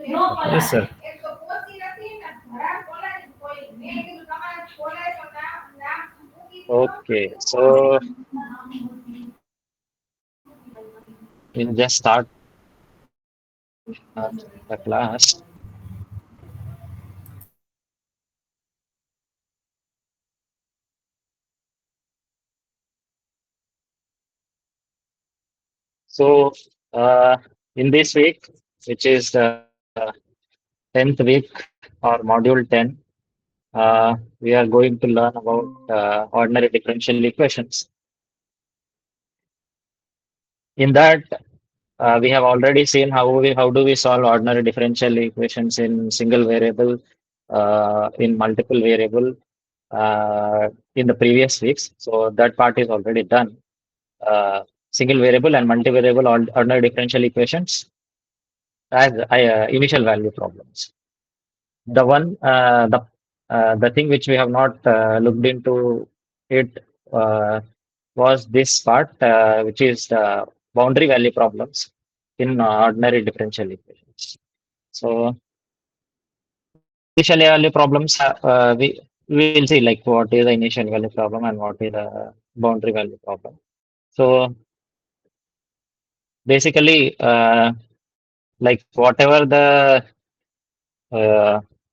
Yes, sir. Okay, so we'll just start the class. So in this week, which is the 10th week or module 10, we are going to learn about ordinary differential equations. In that, we have already seen how do we solve ordinary differential equations in single variable, in multiple variable in the previous weeks. So that part is already done. Single variable and multivariable ordinary differential equations as initial value problems. The one, the thing which we have not looked into it was this part, which is the boundary value problems in ordinary differential equations. So initial value problems, we will see like what is the initial value problem and what is the boundary value problem. So basically, like whatever the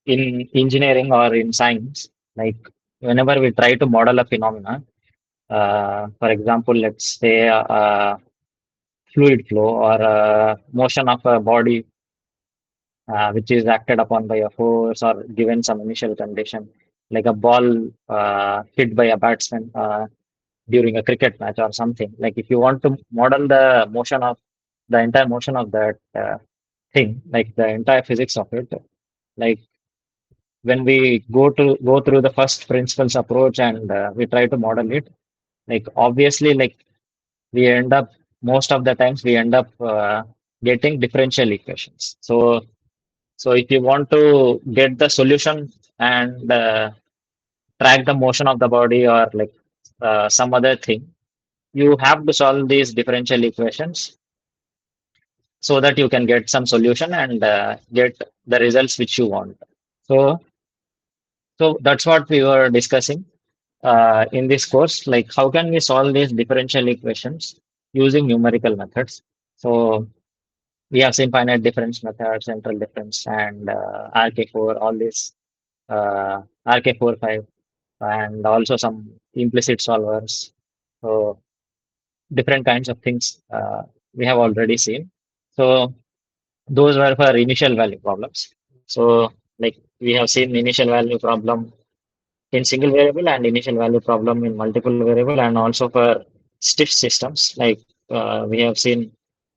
in engineering or in science, like whenever we try to model a phenomena, for example, let's say fluid flow or motion of a body which is acted upon by a force or given some initial condition, like a ball hit by a batsman during a cricket match or something. Like if you want to model the entire motion of that thing, like the entire physics of it, like when we go through the first principles approach and we try to model it, like obviously, like we end up most of the times we end up getting differential equations. So if you want to get the solution and track the motion of the body or like some other thing, you have to solve these differential equations so that you can get some solution and get the results which you want. So, so that's what we were discussing in this course. Like, how can we solve these differential equations using numerical methods? So, we have seen finite difference method, central difference, and RK4, all these RK4, 5, and also some implicit solvers. So, different kinds of things we have already seen. So, those were for initial value problems. So, like we have seen initial value problem in single variable and initial value problem in multiple variable, and also for stiff systems. Like we have seen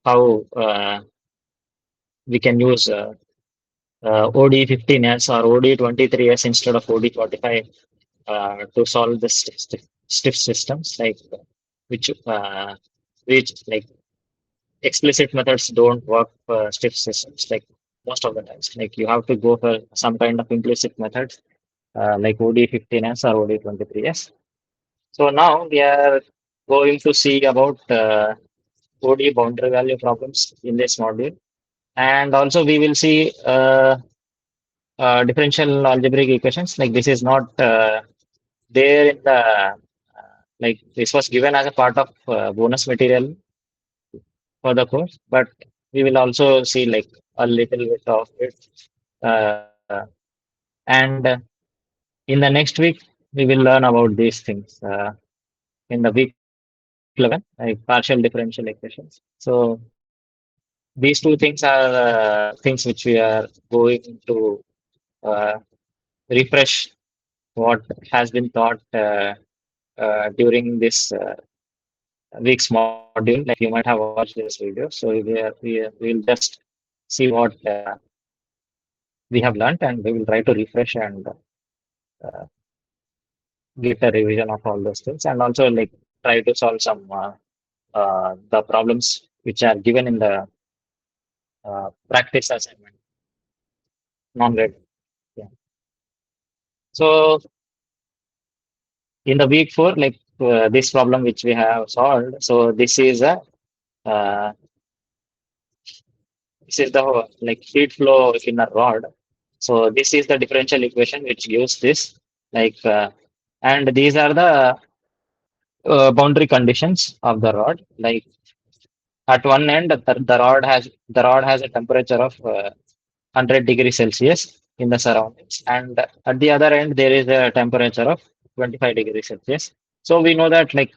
how we can use OD15s or OD23s instead of OD45 to solve the stiff systems, like which which like explicit methods don't work for stiff systems. Like most of the times, like you have to go for some kind of implicit methods like OD15s or OD23s. So now we are going to see about OD boundary value problems in this module. And also we will see differential algebraic equations. Like this is not there in the, like this was given as a part of bonus material for the course, but we will also see like a little bit of it. Uh, and in the next week, we will learn about these things in the week 11, like partial differential equations. So these two things are things which we are going to uh, refresh what has been taught during this week's module. Like you might have watched this video, so we'll just see what we have learned, and we will try to refresh and uh, get a revision of all those things, and also like try to solve some the problems which are given in the practice assignment, non-graded. Yeah. So in the week 4, like this problem which we have solved, so this is a uh, This is the like heat flow in a rod. So this is the differential equation which gives this like and these are the boundary conditions of the rod. Like at one end, the rod has a temperature of 100 degrees Celsius in the surroundings, and at the other end there is a temperature of 25 degrees Celsius. So we know that like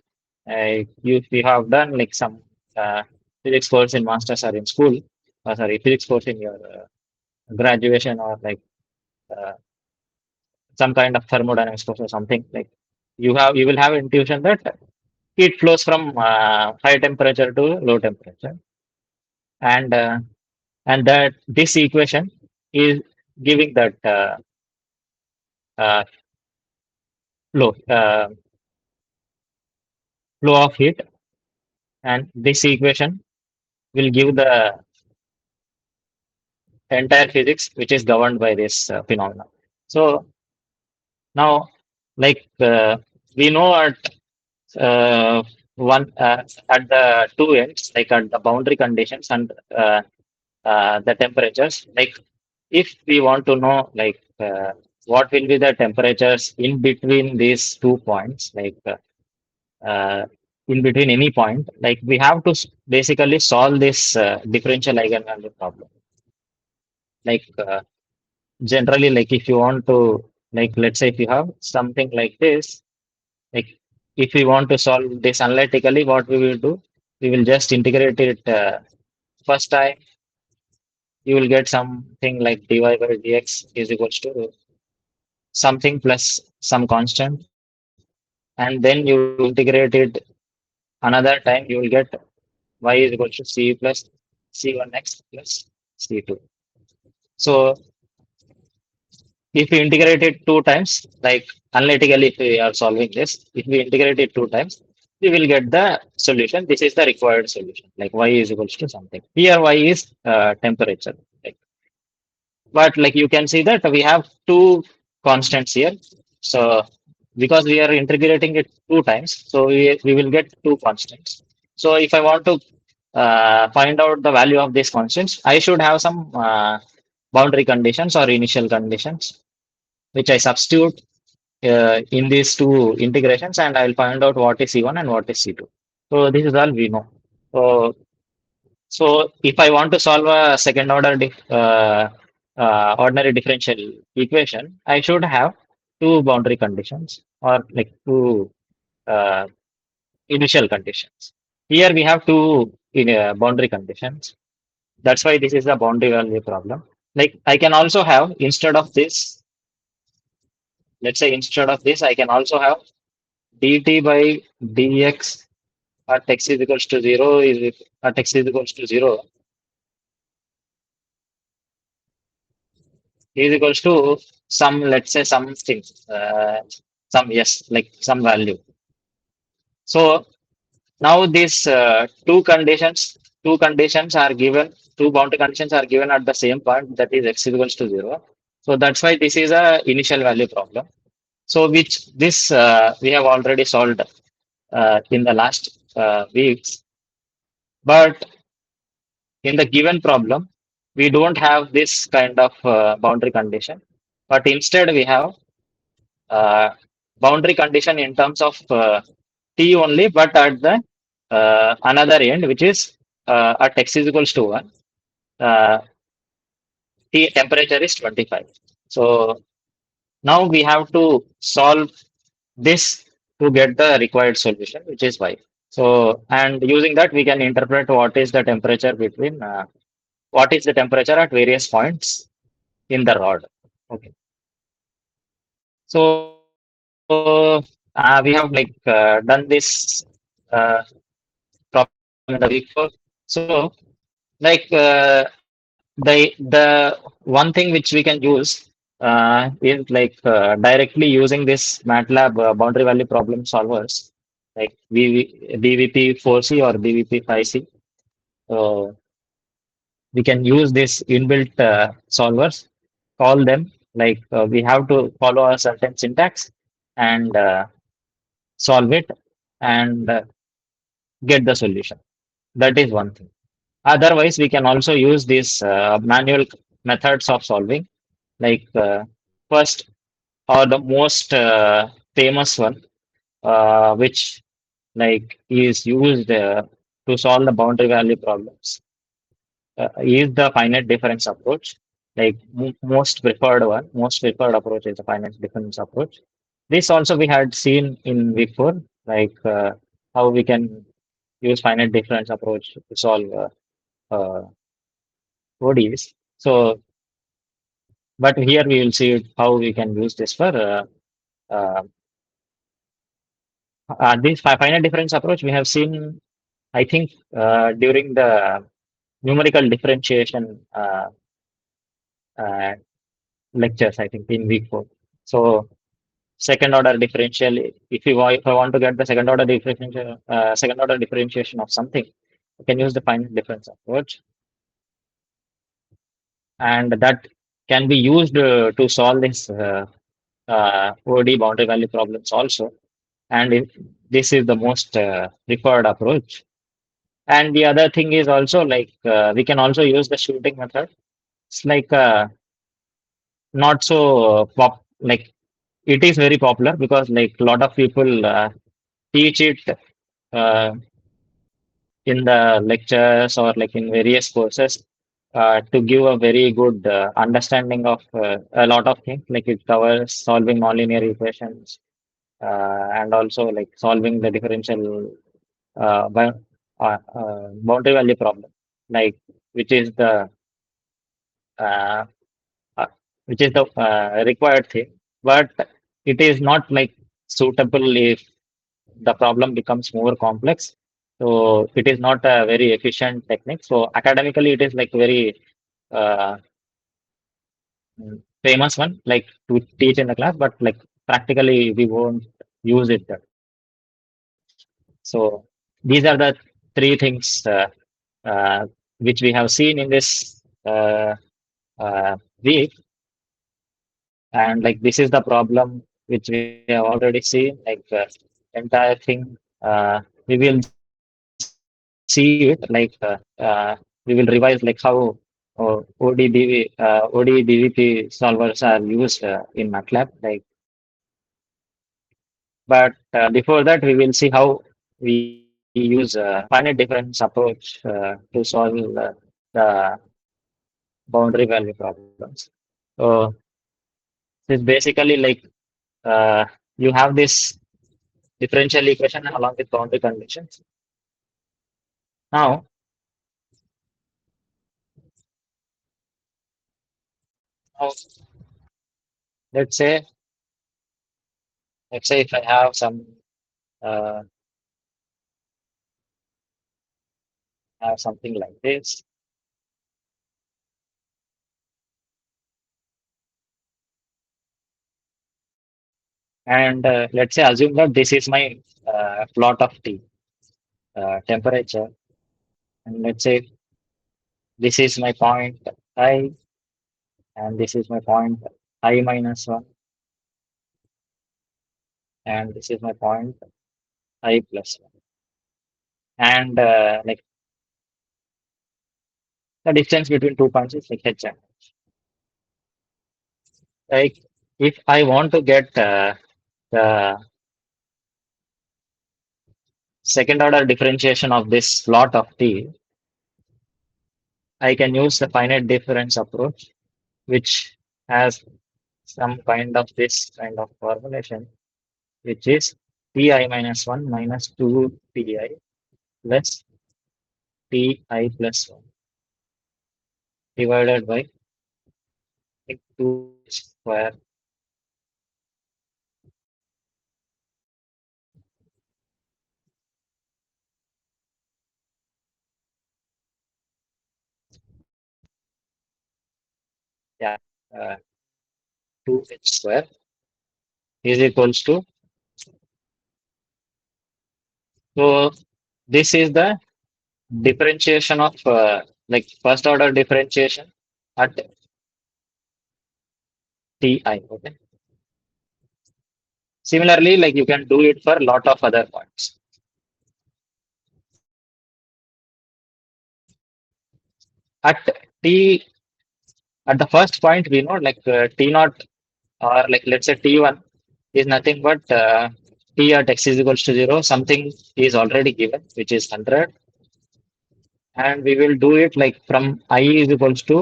you have done like some uh, physics course in masters or in school, sorry, physics course in your graduation or like uh, some kind of thermodynamics course or something. Like you will have intuition that heat flows from high temperature to low temperature, and that this equation is giving that uh, flow flow of heat, and this equation will give the entire physics which is governed by this phenomenon. So now, like we know uh, one at the two ends, like at the boundary conditions and the temperatures, like if we want to know like what will be the temperatures in between these 2 points, like uh, in between any point, like we have to basically solve this differential eigenvalue problem. Like generally, like if you want to, like let's say if you have something like this, like if we want to solve this analytically, what we will do, we will just integrate it first time. You will get something like dy by dx is equals to something plus some constant, and then you will integrate it another time. You will get y is equal to c plus c1x plus c2. So if we integrate it two times, like analytically, if we are solving this, if we integrate it two times, we will get the solution. This is the required solution. Like y is equals to something. Here y is temperature. Like, but like you can see that we have two constants here. So because we are integrating it two times, so we will get two constants. So if I want to find out the value of these constants, I should have some boundary conditions or initial conditions, which I substitute in these two integrations, and I'll find out what is C1 and what is C2. So this is all we know. So, so if I want to solve a second order ordinary differential equation, I should have two boundary conditions or like two uh, initial conditions. Here we have two boundary conditions. That's why this is a boundary value problem. Like I can also have, instead of this, let's say instead of this, I can also have dt by dx at x is equals to 0 at x is equals to 0 is equals to some, let's say something, some yes, like some value. So now these two conditions are given, two boundary conditions are given at the same point, that is x is equals to 0. So that's why this is a initial value problem. So which this we have already solved in the last weeks, but in the given problem, we don't have this kind of boundary condition, but instead we have uh, boundary condition in terms of t only, but at the another end, which is at x is equals to 1, uh, t temperature is 25. So now we have to solve this to get the required solution, which is y. So, and using that, we can interpret what is the temperature between what is the temperature at various points in the rod. Okay. So we have like done this uh, problem in the week before. So like the one thing which we can use is like directly using this MATLAB boundary value problem solvers like BVP4C or BVP5C. So we can use this inbuilt solvers, call them, like we have to follow a certain syntax and solve it and get the solution. That is one thing. Otherwise, we can also use these manual methods of solving. Like first, or the most famous one, which like is used to solve the boundary value problems, is the finite difference approach. Like most preferred one, most preferred approach is the finite difference approach. This also we had seen in before, like how we can use finite difference approach to solve ODEs. So, but here we will see how we can use this for uh, this finite difference approach. We have seen, I think, during the numerical differentiation uh, lectures, I think in week 4. So second order differential, if I want to get the second order differentiation of something, I can use the finite difference approach, and that can be used to solve this OD boundary value problems also. And this is the most preferred approach. And the other thing is also like we can also use the shooting method. It's like not so like it is very popular because like a lot of people teach it uh, in the lectures or like in various courses to give a very good understanding of a lot of things. Like it covers solving nonlinear equations and also like solving the differential boundary value problem, like which is the uh, uh, required thing, but it is not like suitable if the problem becomes more complex. So it is not a very efficient technique. So academically, it is like very uh, famous one, like to teach in the class, but like practically we won't use it there. So these are the three things uh, which we have seen in this week. And like this is the problem which we have already seen, like entire thing. We will see it like we will revise like how ODE BVP solvers are used in MATLAB. Like, but before that, we will see how we use finite difference approach to solve the boundary value problems. So it's basically like you have this differential equation along with boundary conditions. Now, now let's say if I have some uh, have something like this, and let's say assume that this is my plot of T temperature, and let's say this is my point I, and this is my point I minus 1, and this is my point I plus 1. And like the distance between 2 points is like h. Like if I want to get the second order differentiation of this plot of T, I can use the finite difference approach, which has some kind of this kind of formulation, which is Ti minus 1 minus 2 Ti plus Ti plus 1 divided by 2 square. Yeah, uh, 2h square is equals to. So this is the differentiation of like first order differentiation at Ti. Okay. Similarly, like you can do it for a lot of other points. at t at the first point we know like t naught or like let's say t1 is nothing but t at x is equals to 0 something is already given which is 100, and we will do it like from I is equals to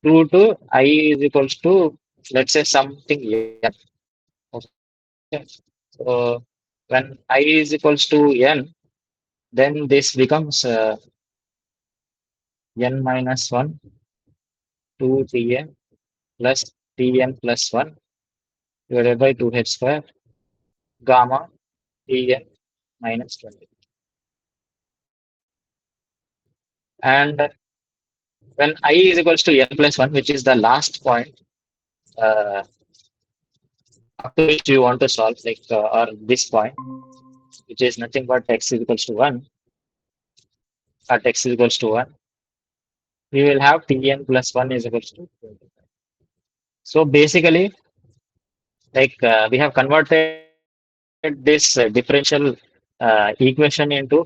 2 to I is equals to let's say something n. Okay. So when I is equals to n, then this becomes n minus 1 2 tn plus tn plus 1 divided by 2h square gamma tn minus 20. And when I is equals to n plus 1, which is the last point uh, up to which you want to solve, like or this point, which is nothing but x is equals to 1, at x is equals to 1, we will have tn plus 1 is equals to 20. So basically, like we have converted this differential equation into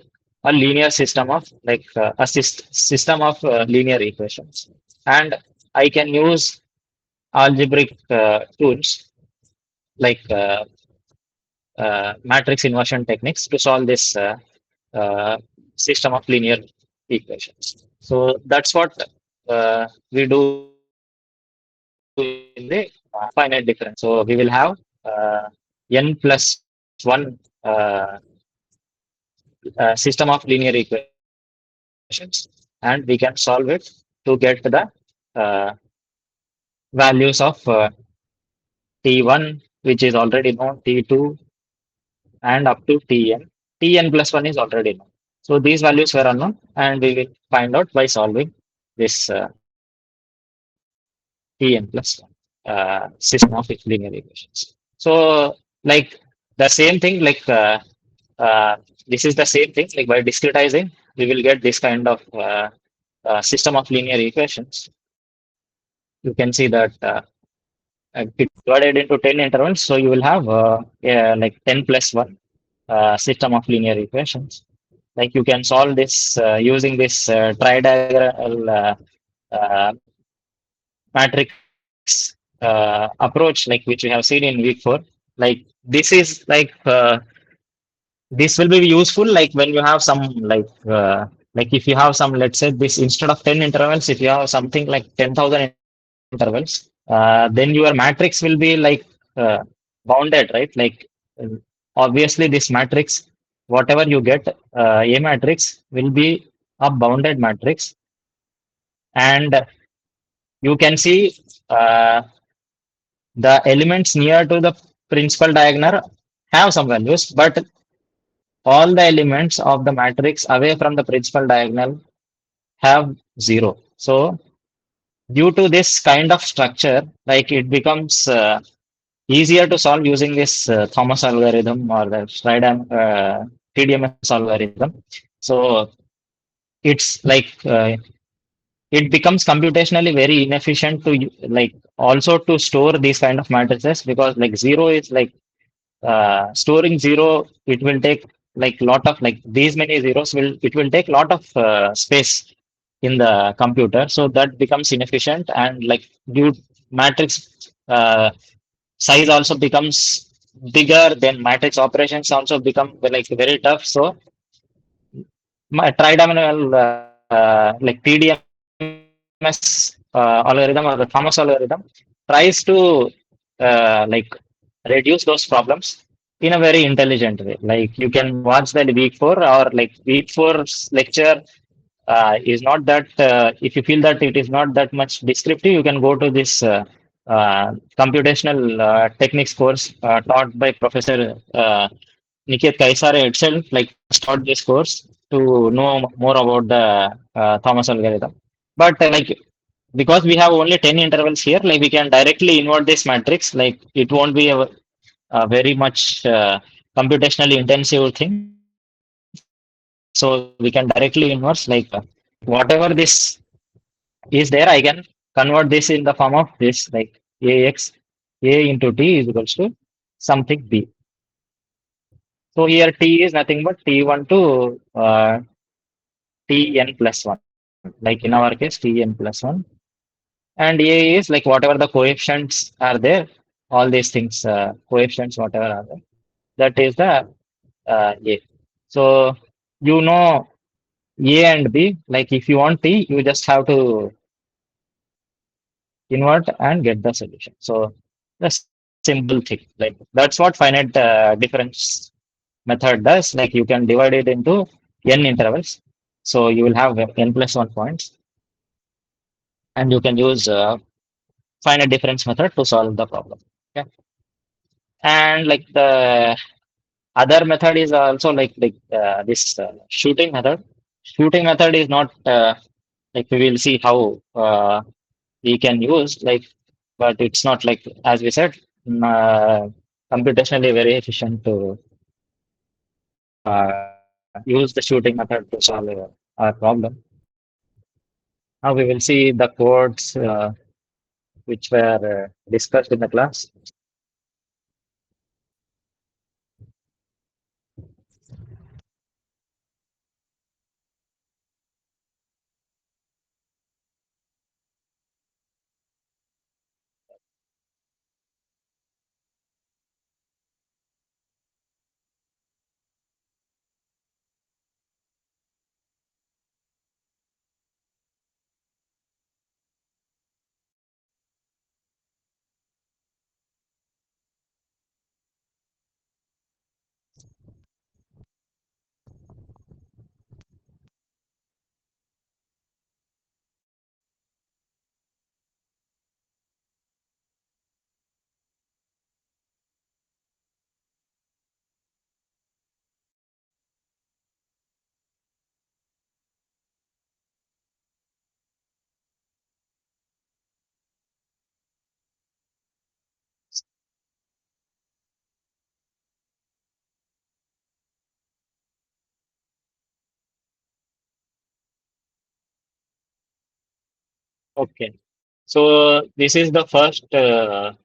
a linear system of like system of linear equations, and I can use algebraic tools like matrix inversion techniques to solve this uh, system of linear equations. So that's what we do in the finite difference. So we will have n plus 1 system of linear equations, and we can solve it to get the uh, values of t1, which is already known, t2, and up to tn. Tn plus 1 is already known. So these values were unknown, and we will find out by solving this tn plus 1 system of linear equations. So, like the same thing, like this is the same thing, like by discretizing, we will get this kind of system of linear equations. You can see that it's divided into 10 intervals, so you will have like 10 plus 1 system of linear equations. Like you can solve this using this tridiagonal matrix approach, like which we have seen in week 4. Like this is this will be useful like when you have some like if you have some, let's say this, instead of 10 intervals, if you have something like 10,000 intervals, then your matrix will be like uh, bounded, right? Like uh, obviously this matrix, whatever you get, a matrix will be a bounded matrix, and you can see uh, the elements near to the principal diagonal have some values, but all the elements of the matrix away from the principal diagonal have zero. So due to this kind of structure, like it becomes easier to solve using this Thomas algorithm or the TDMS algorithm. So it's like it becomes computationally very inefficient to like also to store these kind of matrices, because like zero is like storing zero, it will take like lot of like these many zeros will it will take lot of space in the computer, so that becomes inefficient, and like due matrix size also becomes bigger, then matrix operations also become like very tough. So my tridimensional like TDMS algorithm or the Thomas algorithm tries to like reduce those problems in a very intelligent way. Like you can watch the week 4, or like week 4's lecture is not that if you feel that it is not that much descriptive, you can go to this computational techniques course taught by Professor Niket Kaisare itself, like taught this course to know more about the Thomas algorithm. But like because we have only 10 intervals here, like we can directly invert this matrix. Like it won't be a very much computationally intensive thing. So we can directly inverse like whatever this is there, I can convert this in the form of this, like ax a into t is equals to something b. So here t is nothing but t1 to tn plus 1. like in our case, Tn plus 1. And A is like whatever the coefficients are there, all these things, coefficients, whatever are there, that is the A. So you know A and B, like if you want T, you just have to invert and get the solution. So the simple thing, like that's what finite difference method does. Like you can divide it into n intervals. So you will have n plus 1 points, and you can use finite difference method to solve the problem. Okay. And like the other method is also like this shooting method. Shooting method is not like we will see how we can use, like, but it's not like, as we said, computationally very efficient to use the shooting method to solve our problem. Now we will see the codes which were discussed in the class. Okay. So this is the first, or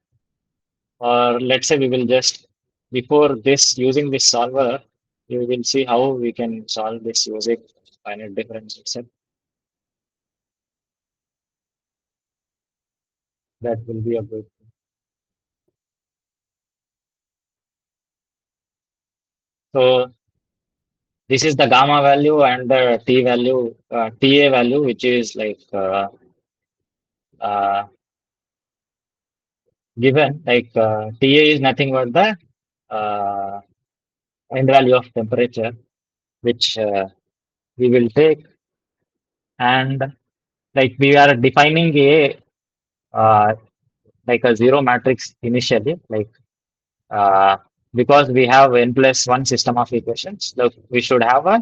let's say we will just, before this, using this solver, we will see how we can solve this using finite difference itself. That will be a good. So this is the gamma value and the t value, ta value, which is like uh, given. Like ta is nothing but the uh, end value of temperature, which we will take, and like we are defining a uh, like a zero matrix initially, like uh, because we have n plus 1 system of equations, so we should have a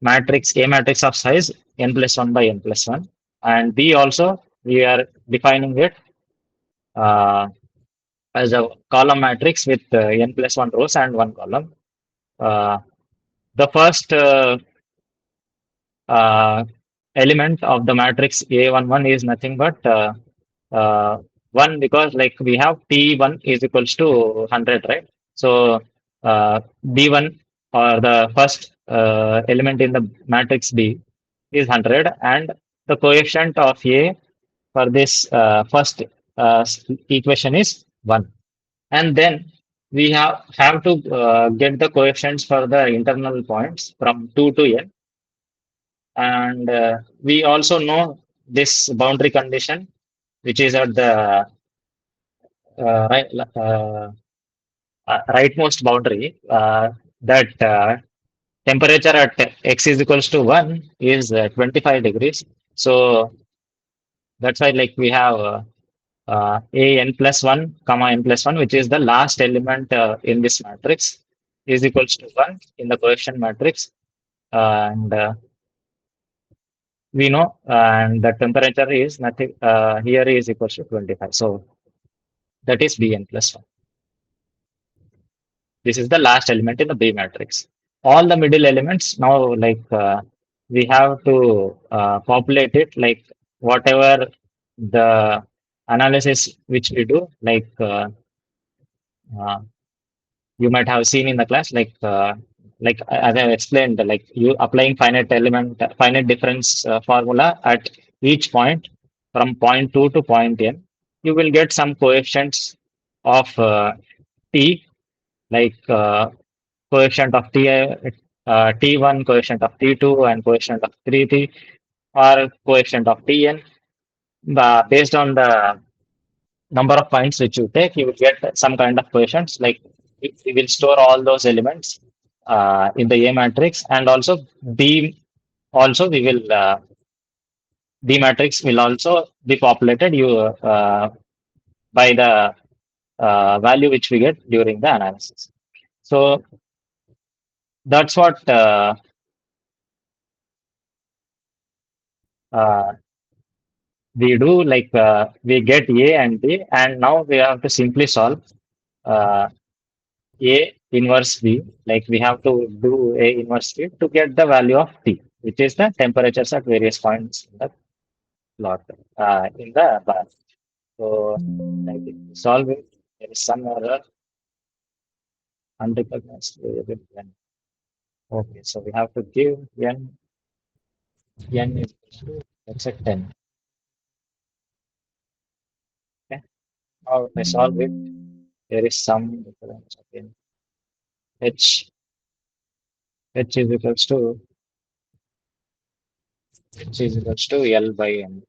matrix, a matrix of size n plus 1 by n plus 1, and b also we are defining it uh, as a column matrix with n plus 1 rows and one column. Uh, the first uh, element of the matrix A11 is nothing but uh, 1, because like we have T1 is equals to 100, right? So B1, or the first element in the matrix B, is 100, and the coefficient of A for this first equation is 1. And then we have to get the coefficients for the internal points from 2 to n, and we also know this boundary condition, which is at the right, rightmost boundary, that temperature at x is equals to 1 is 25 degrees. So that's why like we have a n plus 1 comma n plus 1, which is the last element in this matrix, is equals to 1 in the coefficient matrix. And we know, and the temperature is nothing, here is equals to 25. So that is Bn plus 1. This is the last element in the B matrix. All the middle elements now, like we have to populate it, like whatever the analysis which we do, like uh, you might have seen in the class, like like as I explained, like you applying finite difference formula at each point from point 2 to point n, you will get some coefficients of t, like coefficient of t1, coefficient of t2, and coefficient of 3t, or coefficient of tn. Based on the number of points which you take, you will get some kind of coefficients. Like we will store all those elements in the A matrix, and also B. Also, we will B matrix will also be populated by the value which we get during the analysis. So that's what uh, we do. Like we get A and B, and now we have to simply solve uh, A inverse V. Like we have to do A inverse V to get the value of T, which is the temperatures at various points in the plot, in the bar. So like if we solve it, there is some error, unrecognized variable n. Okay, so we have to give n is equal to, let's say, 10. Okay. Now if I solve it, there is some difference again. H is equals to L by n.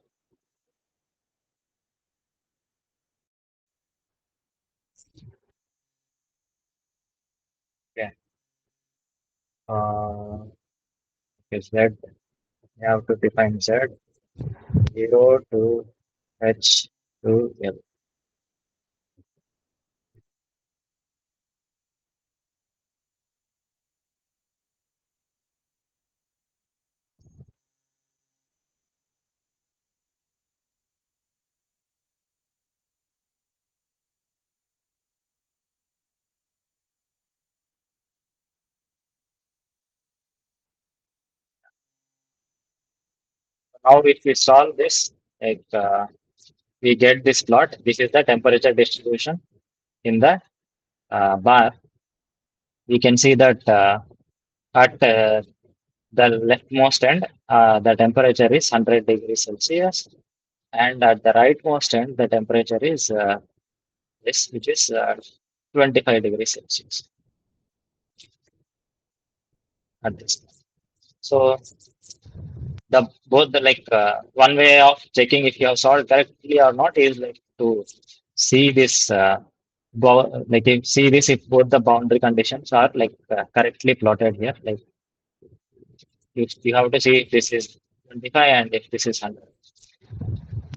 Okay. Okay, Z, we have to define Z 0 to H to L. Now if we solve this, like we get this plot. This is the temperature distribution in the bar. We can see that at the leftmost end, the temperature is 100 degrees Celsius, and at the rightmost end, the temperature is this, which is 25 degrees Celsius at this. So the both the like one way of checking if you have solved correctly or not is like to see this like if see this if both the boundary conditions are like correctly plotted here. Like you have to see if this is 25 and if this is 100.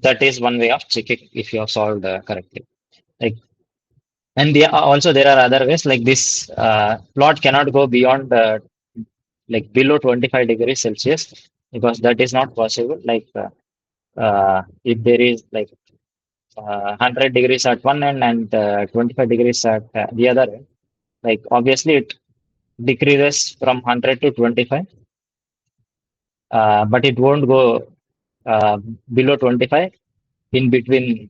That is one way of checking if you have solved correctly. Like, and also there are other ways, like this plot cannot go beyond like below 25 degrees Celsius, because that is not possible. Like if there is like 100 degrees at one end and 25 degrees at the other end, like obviously it decreases from 100 to 25, but it won't go uh, below 25 in between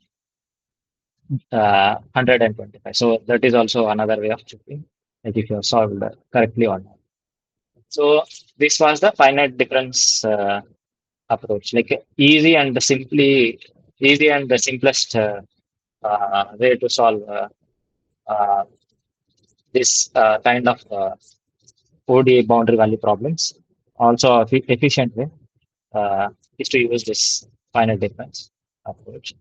100 and 25. So that is also another way of checking, like if you have solved correctly or not. So this was the finite difference approach, like easy and the simplest way to solve uh, this kind of ODA boundary value problems. Also, efficient way is to use this finite difference approach.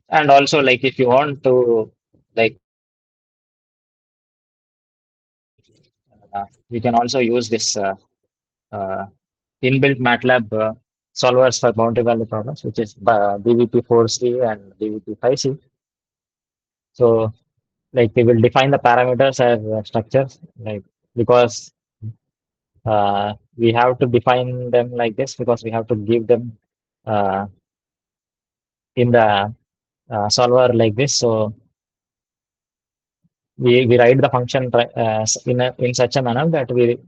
And also, like if you want to, like you can also use this uh, inbuilt MATLAB solvers for boundary value problems, which is DVP4C and DVP5C. So, like we will define the parameters as structures, like because we have to define them like this because we have to give them uh, in the solver like this. So we write the function in such a manner that we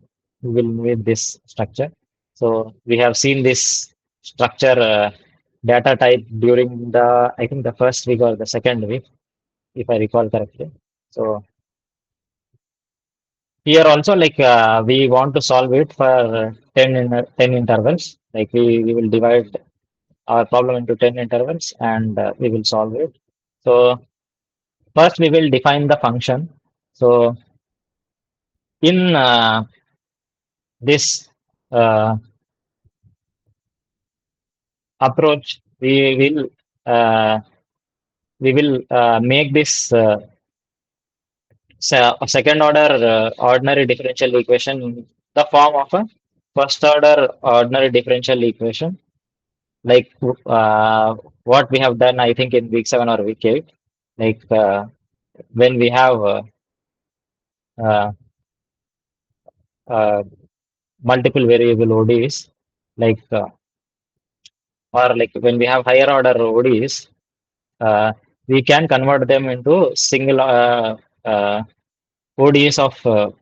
will need this structure. So we have seen this structure data type during the, I think, the first week or the second week, if I recall correctly. So here also like we want to solve it for 10 intervals. Like we will divide our problem into 10 intervals and we will solve it. So first we will define the function. So in this uh, approach, uh, we will make this a second order ordinary differential equation in the form of a first order ordinary differential equation, like what we have done, I think, in week 7 or week 8, like when we have uh, uh, multiple variable ODEs, like or like when we have higher order ODEs, we can convert them into single ODEs of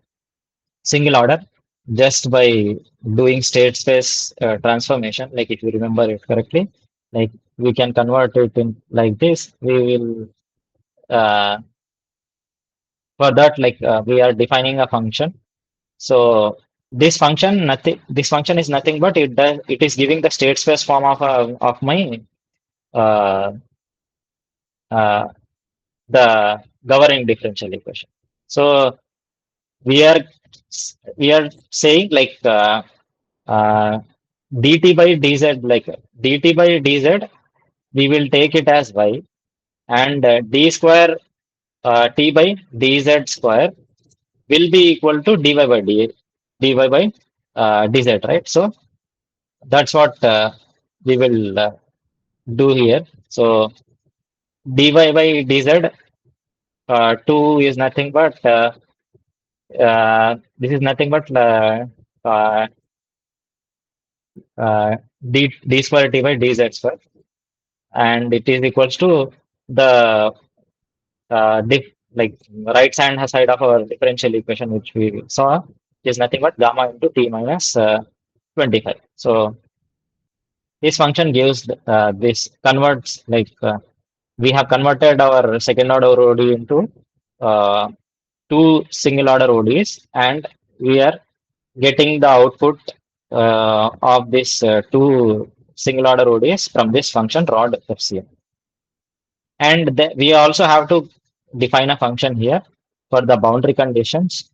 single order just by doing state space transformation. Like if you remember it correctly, like we can convert it in like this. We will for that, like we are defining a function. So this function is nothing but it is giving the state space form of my uh, uh, the governing differential equation. So we are we are saying like uh, dt by dz, like dt by dz, we will take it as y, and d square t by dz square will be equal to dy by dz, right? So that's what we will do here. So dy by dz 2 is nothing but this is nothing but uh, d square t by dz square, and it is equals to the like right hand side of our differential equation, which we saw, is nothing but gamma into t minus 25. So this function gives this converts, like we have converted our second order ODE into uh, two single order ODEs, and we are getting the output of this two single order ODEs from this function rod FCM. And we also have to define a function here for the boundary conditions.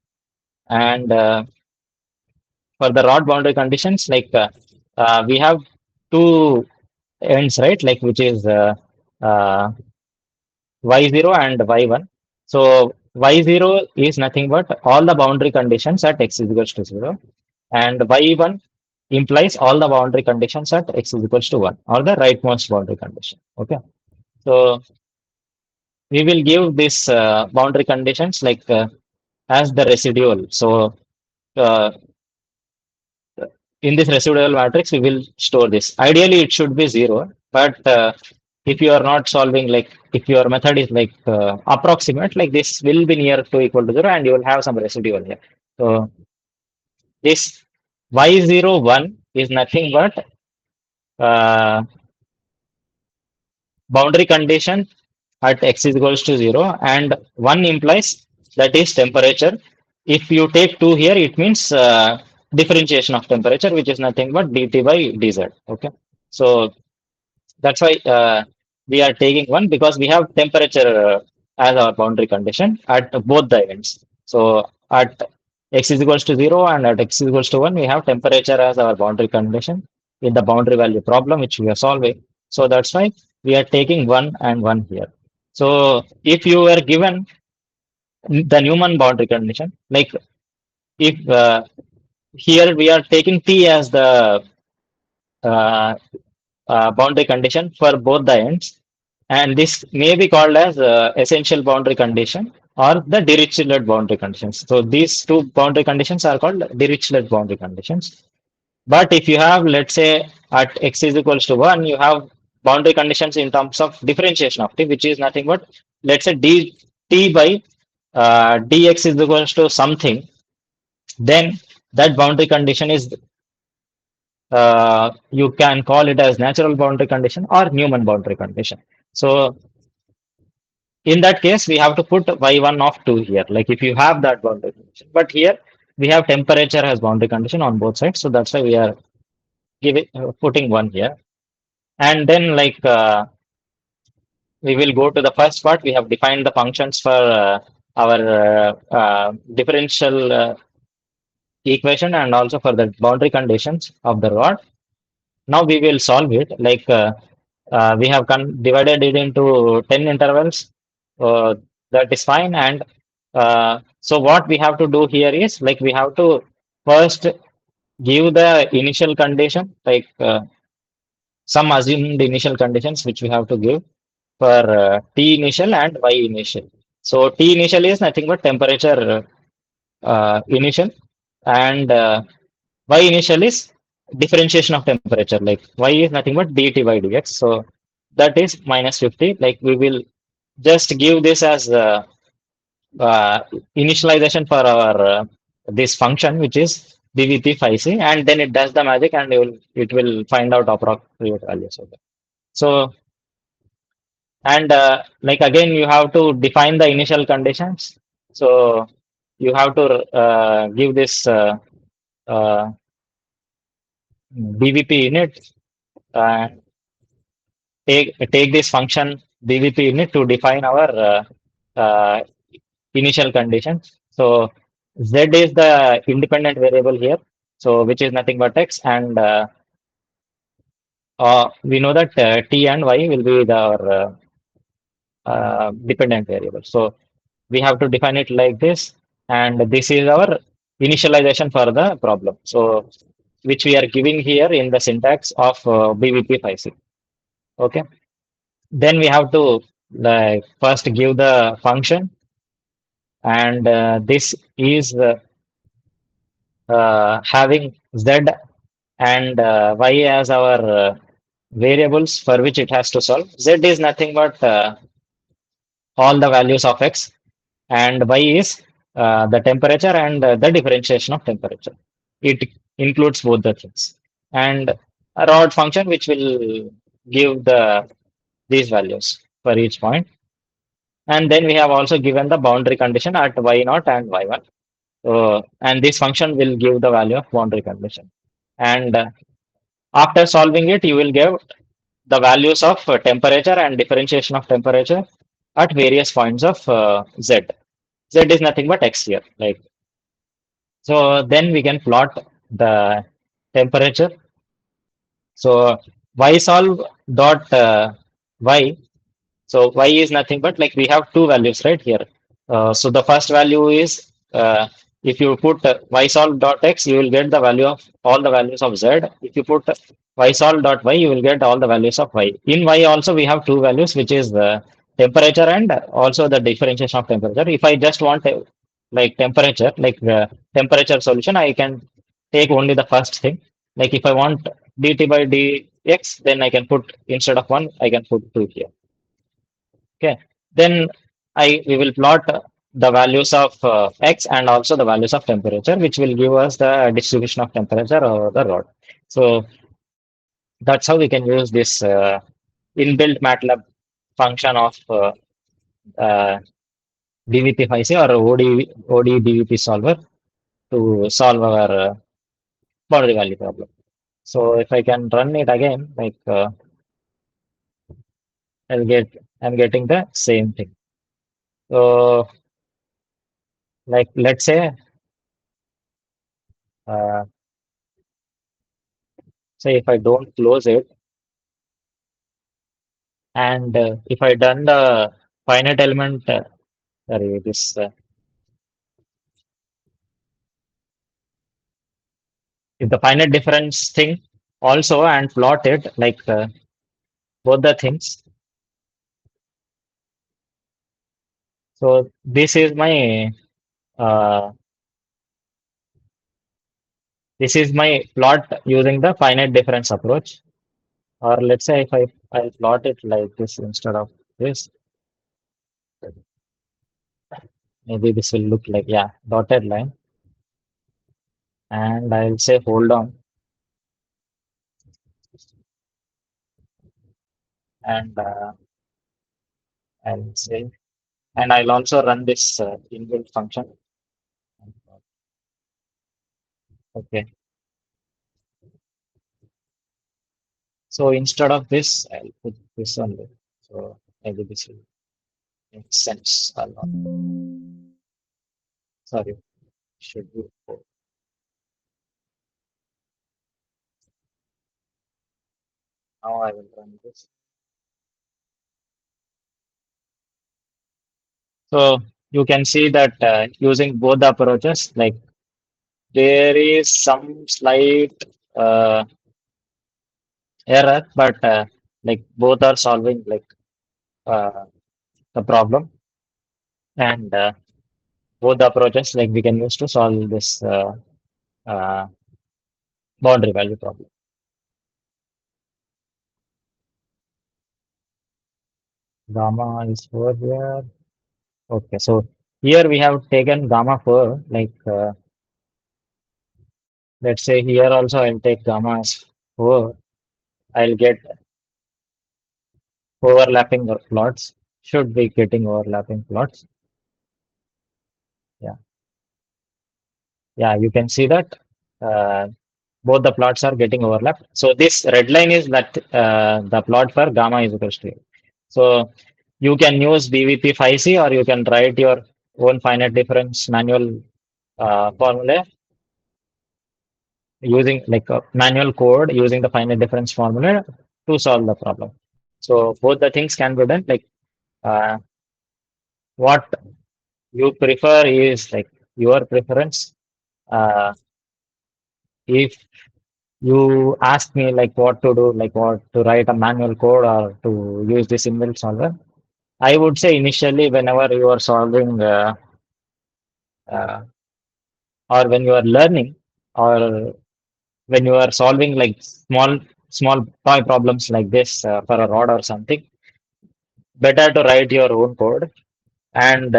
And for the rod boundary conditions, like we have two ends, right? Like which is uh, y0 and y1. So y0 is nothing but all the boundary conditions at x is equals to 0, and y1 implies all the boundary conditions at x is equals to 1, or the rightmost boundary condition. Okay. So we will give this boundary conditions like as the residual. So uh, in this residual matrix, we will store this. Ideally, it should be 0, but if you are not solving, like if your method is like approximate, like this will be near to equal to 0, and you will have some residual here. So this y01 is nothing but uh, boundary condition at x is equals to 0, and 1 implies that is temperature. If you take 2 here, it means differentiation of temperature, which is nothing but dt by dz. Okay. So that's why we are taking 1, because we have temperature as our boundary condition at both the ends. So at x is equals to 0 and at x is equals to 1, we have temperature as our boundary condition in the boundary value problem which we are solving. So that's why we are taking 1 and 1 here. So if you were given the Newman boundary condition, like if here we are taking T as the uh, boundary condition for both the ends, and this may be called as essential boundary condition or the Dirichlet boundary conditions. So these two boundary conditions are called Dirichlet boundary conditions. But if you have, let's say, at x is equals to 1, you have boundary conditions in terms of differentiation of t, which is nothing but, let's say, t by dx is equals to something, then that boundary condition is, you can call it as natural boundary condition or Newman boundary condition. So In that case, we have to put y1 of 2 here, like if you have that boundary condition. But here we have temperature as boundary condition on both sides, so that's why we are giving putting 1 here. And then we will go to the first part. We have defined the functions for our differential equation and also for the boundary conditions of the rod. Now we will solve it. We have divided it into 10 intervals. Uh, that is fine. And so what we have to do here is like we have to first give the initial condition, some assumed initial conditions which we have to give for T initial and Y initial. So T initial is nothing but temperature initial, and Y initial is differentiation of temperature. Like Y is nothing but dt by dx. So that is minus 50. Like we will just give this as uh, initialization for our this function, which is dvp phi c, and then it does the magic and it will find out approximate values of it. So and like again, you have to define the initial conditions. So you have to give this uh, dvp init, and take this function dvp init to define our initial conditions. So z is the independent variable here, so which is nothing but x, and we know that t and y will be our dependent variable. So we have to define it like this, and this is our initialization for the problem. So which we are giving here in the syntax of BVP 56. Okay. Then we have to like first give the function, and this is having z and y as our variables for which it has to solve. Z is nothing but all the values of x, and y is the temperature and the differentiation of temperature. It includes both the things, and a rod function which will give these values for each point. And then we have also given the boundary condition at y0 and y1. So, and this function will give the value of boundary condition. And after solving it, you will get the values of temperature and differentiation of temperature at various points of z. Z is nothing but x here. Like so, then we can plot the temperature. So y solve dot y. So y is nothing but like we have two values right here. So the first value is if you put y solve dot x, you will get the value of all the values of z. If you put y solve dot y, you will get all the values of y. In y also we have two values, which is the temperature and also the differentiation of temperature. If I just want like temperature, like the temperature solution, I can take only the first thing. Like if I want dt by dx, then I can put instead of one, I can put two here. Okay. Then we will plot the values of x and also the values of temperature, which will give us the distribution of temperature over the rod. So that's how we can use this inbuilt MATLAB function of uh, DVP5C or ODE DVP solver to solve our boundary value problem. So if I can run it again, I'm getting the same thing. So like let's uh, say if I don't close it, and if I done the finite element, sorry, this if the finite difference thing also and plot it like both the things. So uh, this is my plot using the finite difference approach. Or let's say if I plot it like this instead of this, maybe this will look like, yeah, dotted line. And I'll say hold on, and I'll say And I'll also run this inbuilt function. Okay. So instead of this, I'll put this only. So maybe this will make sense a lot. Sorry, should be. Now I will run this. So you can see that using both the approaches, like there is some slight uh, error, but like both are solving like uh, the problem, and both the approaches like we can use to solve this uh, boundary value problem. Gamma is 4 here. Okay, so here we have taken gamma 4. Like let's say here also I'll take gamma as 4. I'll get overlapping plots. Should be getting overlapping plots. Yeah, yeah, you can see that uh, both the plots are getting overlapped. So this red line is that the plot for gamma is equal to 8. So you can use BVP 5C or you can write your own finite difference manual formula using like a manual code using the finite difference formula to solve the problem. So both the things can be done. Like uh, what you prefer is like your preference. If you ask me like what to do, like what to write a manual code or to use this inbuilt solver, I would say initially whenever you are solving uh, or when you are learning or when you are solving like small toy problems like this for a rod or something, better to write your own code and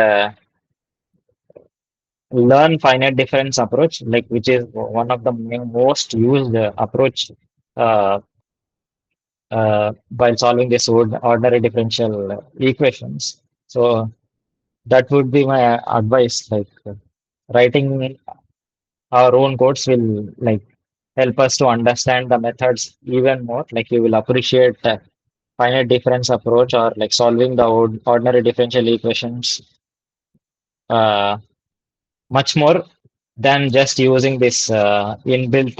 learn finite difference approach, like which is one of the most used approach uh, while solving this ordinary differential equations. So that would be my advice. Like writing our own codes will like help us to understand the methods even more. Like you will appreciate finite difference approach or like solving the ordinary differential equations uh, much more than just using this inbuilt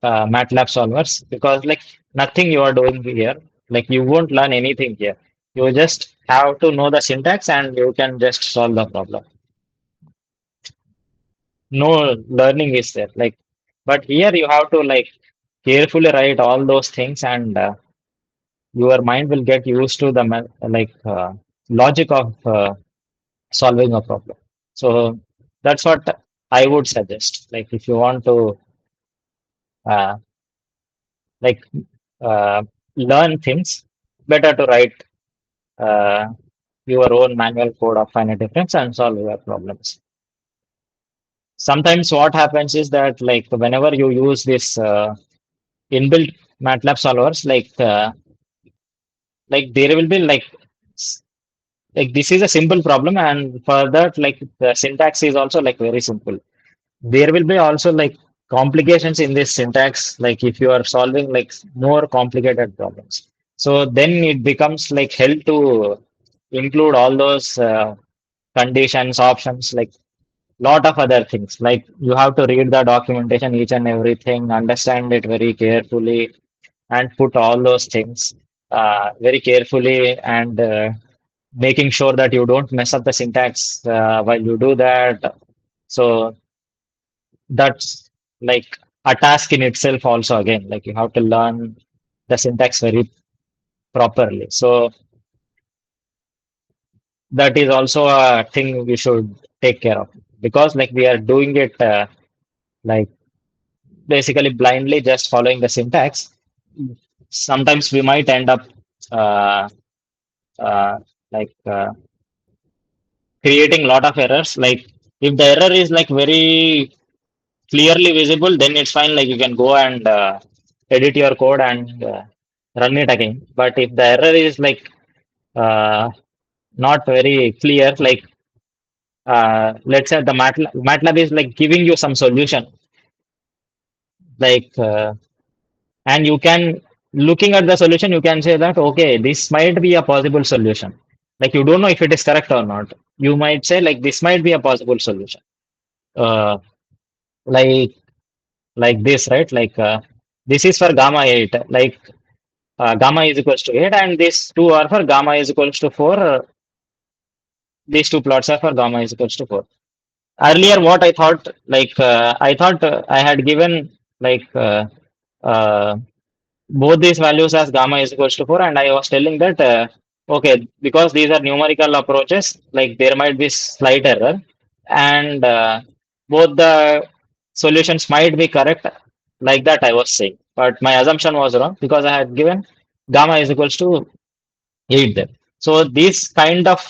MATLAB solvers, because like nothing you are doing here, like you won't learn anything here. You just have to know the syntax and you can just solve the problem. No learning is there. Like, but here you have to like carefully write all those things, and your mind will get used to the logic of solving a problem. So that's what I would suggest. Like, if you want to uh, like uh, learn things, better to write uh, your own manual code of finite difference and solve your problems. Sometimes what happens is that like whenever you use this inbuilt MATLAB solvers, like there will be s- like this is a simple problem, and for that like the syntax is also like very simple. There will be also like complications in this syntax, like if you are solving like more complicated problems. So then it becomes like hell to include all those conditions, options, like lot of other things. Like you have to read the documentation, each and everything, understand it very carefully, and put all those things very carefully, and making sure that you don't mess up the syntax while you do that. So that's like a task in itself also again, like you have to learn the syntax very properly. So that is also a thing we should take care of, because like we are doing it like basically blindly just following the syntax. Sometimes we might end up uh, uh, like creating lot of errors. Like if the error is like very clearly visible, then it's fine. Like you can go and edit your code and run it again. But if the error is like uh, not very clear. Like let's say the MATLAB is like giving you some solution, like and you can, looking at the solution, you can say that okay, this might be a possible solution. Like you don't know if it is correct or not. You might say like this might be a possible solution. Uh, like this, right? Like this is for gamma 8. Like gamma is equals to 8, and these two are for gamma is equals to 4. These two plots are for gamma is equals to 4. Earlier, what I thought, like I thought I had given like uh, both these values as gamma is equals to 4, and I was telling that okay, because these are numerical approaches, like there might be slight error, and both the solutions might be correct, like that I was saying, but my assumption was wrong because I had given gamma is equals to 8 there. So these kind of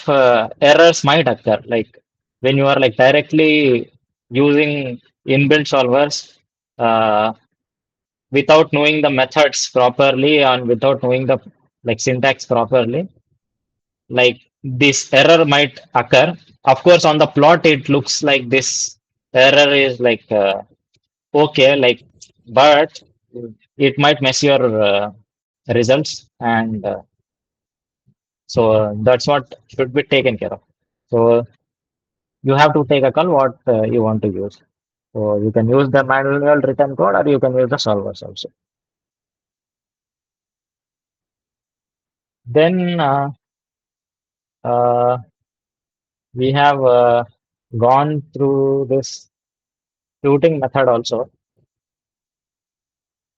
errors might occur, like when you are like directly using inbuilt solvers uh, without knowing the methods properly and without knowing the like syntax properly, like this error might occur. Of course, on the plot, it looks like this error is like okay, like, but it might mess your results, and so that's what should be taken care of. So you have to take a call what you want to use. So you can use the manual written code, or you can use the solvers also. Then uh, we have gone through this shooting method also.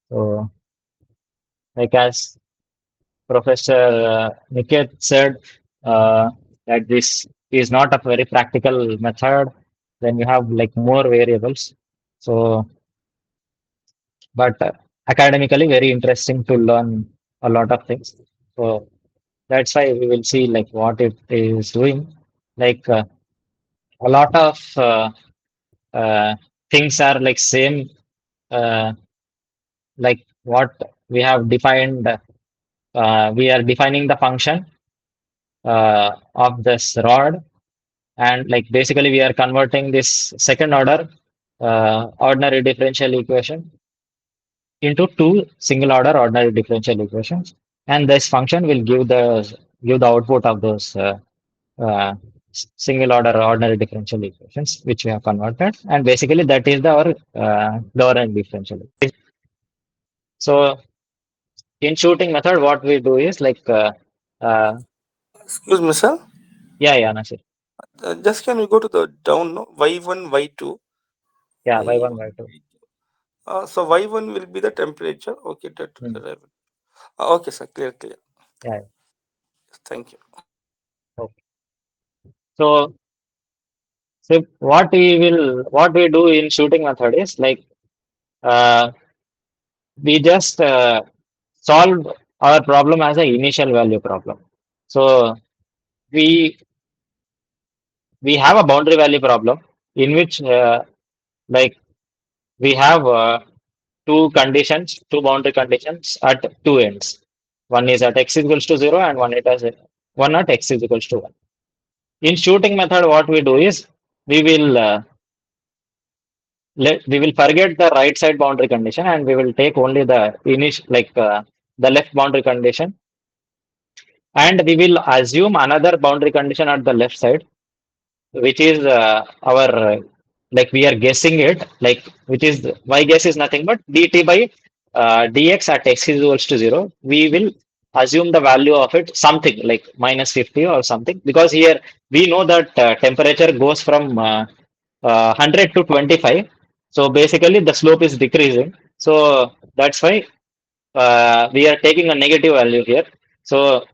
So, like as Professor Niket said, that this is not a very practical method. Then you have like more variables. So, but academically very interesting to learn a lot of things. So that's why we will see like what it is doing. Like a lot of uh, things are like same. Uh, like what we have defined, we are defining the function of this rod, and like basically we are converting this second order ordinary differential equation into two single order ordinary differential equations, and this function will give the output of those uh, single order ordinary differential equations which we have converted, and basically that is the our Lorentz differential. So in shooting method, what we do is like uh, Excuse me, sir. yeah, Nasir. Just can we go to the down, no? Y1, Y2, Yeah, by one Y1, by two. Y2. So Y1 will be the temperature. Okay, that. Hmm. Okay, sir. Clear, clear. Yeah. Thank you. Okay. So, so what we do in shooting method is like uh, we just solve our problem as a initial value problem. So we we have a boundary value problem in which like we have two boundary conditions at two ends. One is at x is equals to 0, and one at x is equals to 1. In shooting method, what we do is we will we will forget the right side boundary condition, and we will take only the initial, like the left boundary condition, and we will assume another boundary condition at the left side, which is our like we are guessing it, like which is y guess is nothing but dt by dx at x is equals to 0. We will assume the value of it something like minus 50 or something, because here we know that temperature goes from 100 to 25. So basically the slope is decreasing. So that's why we are taking a negative value here. So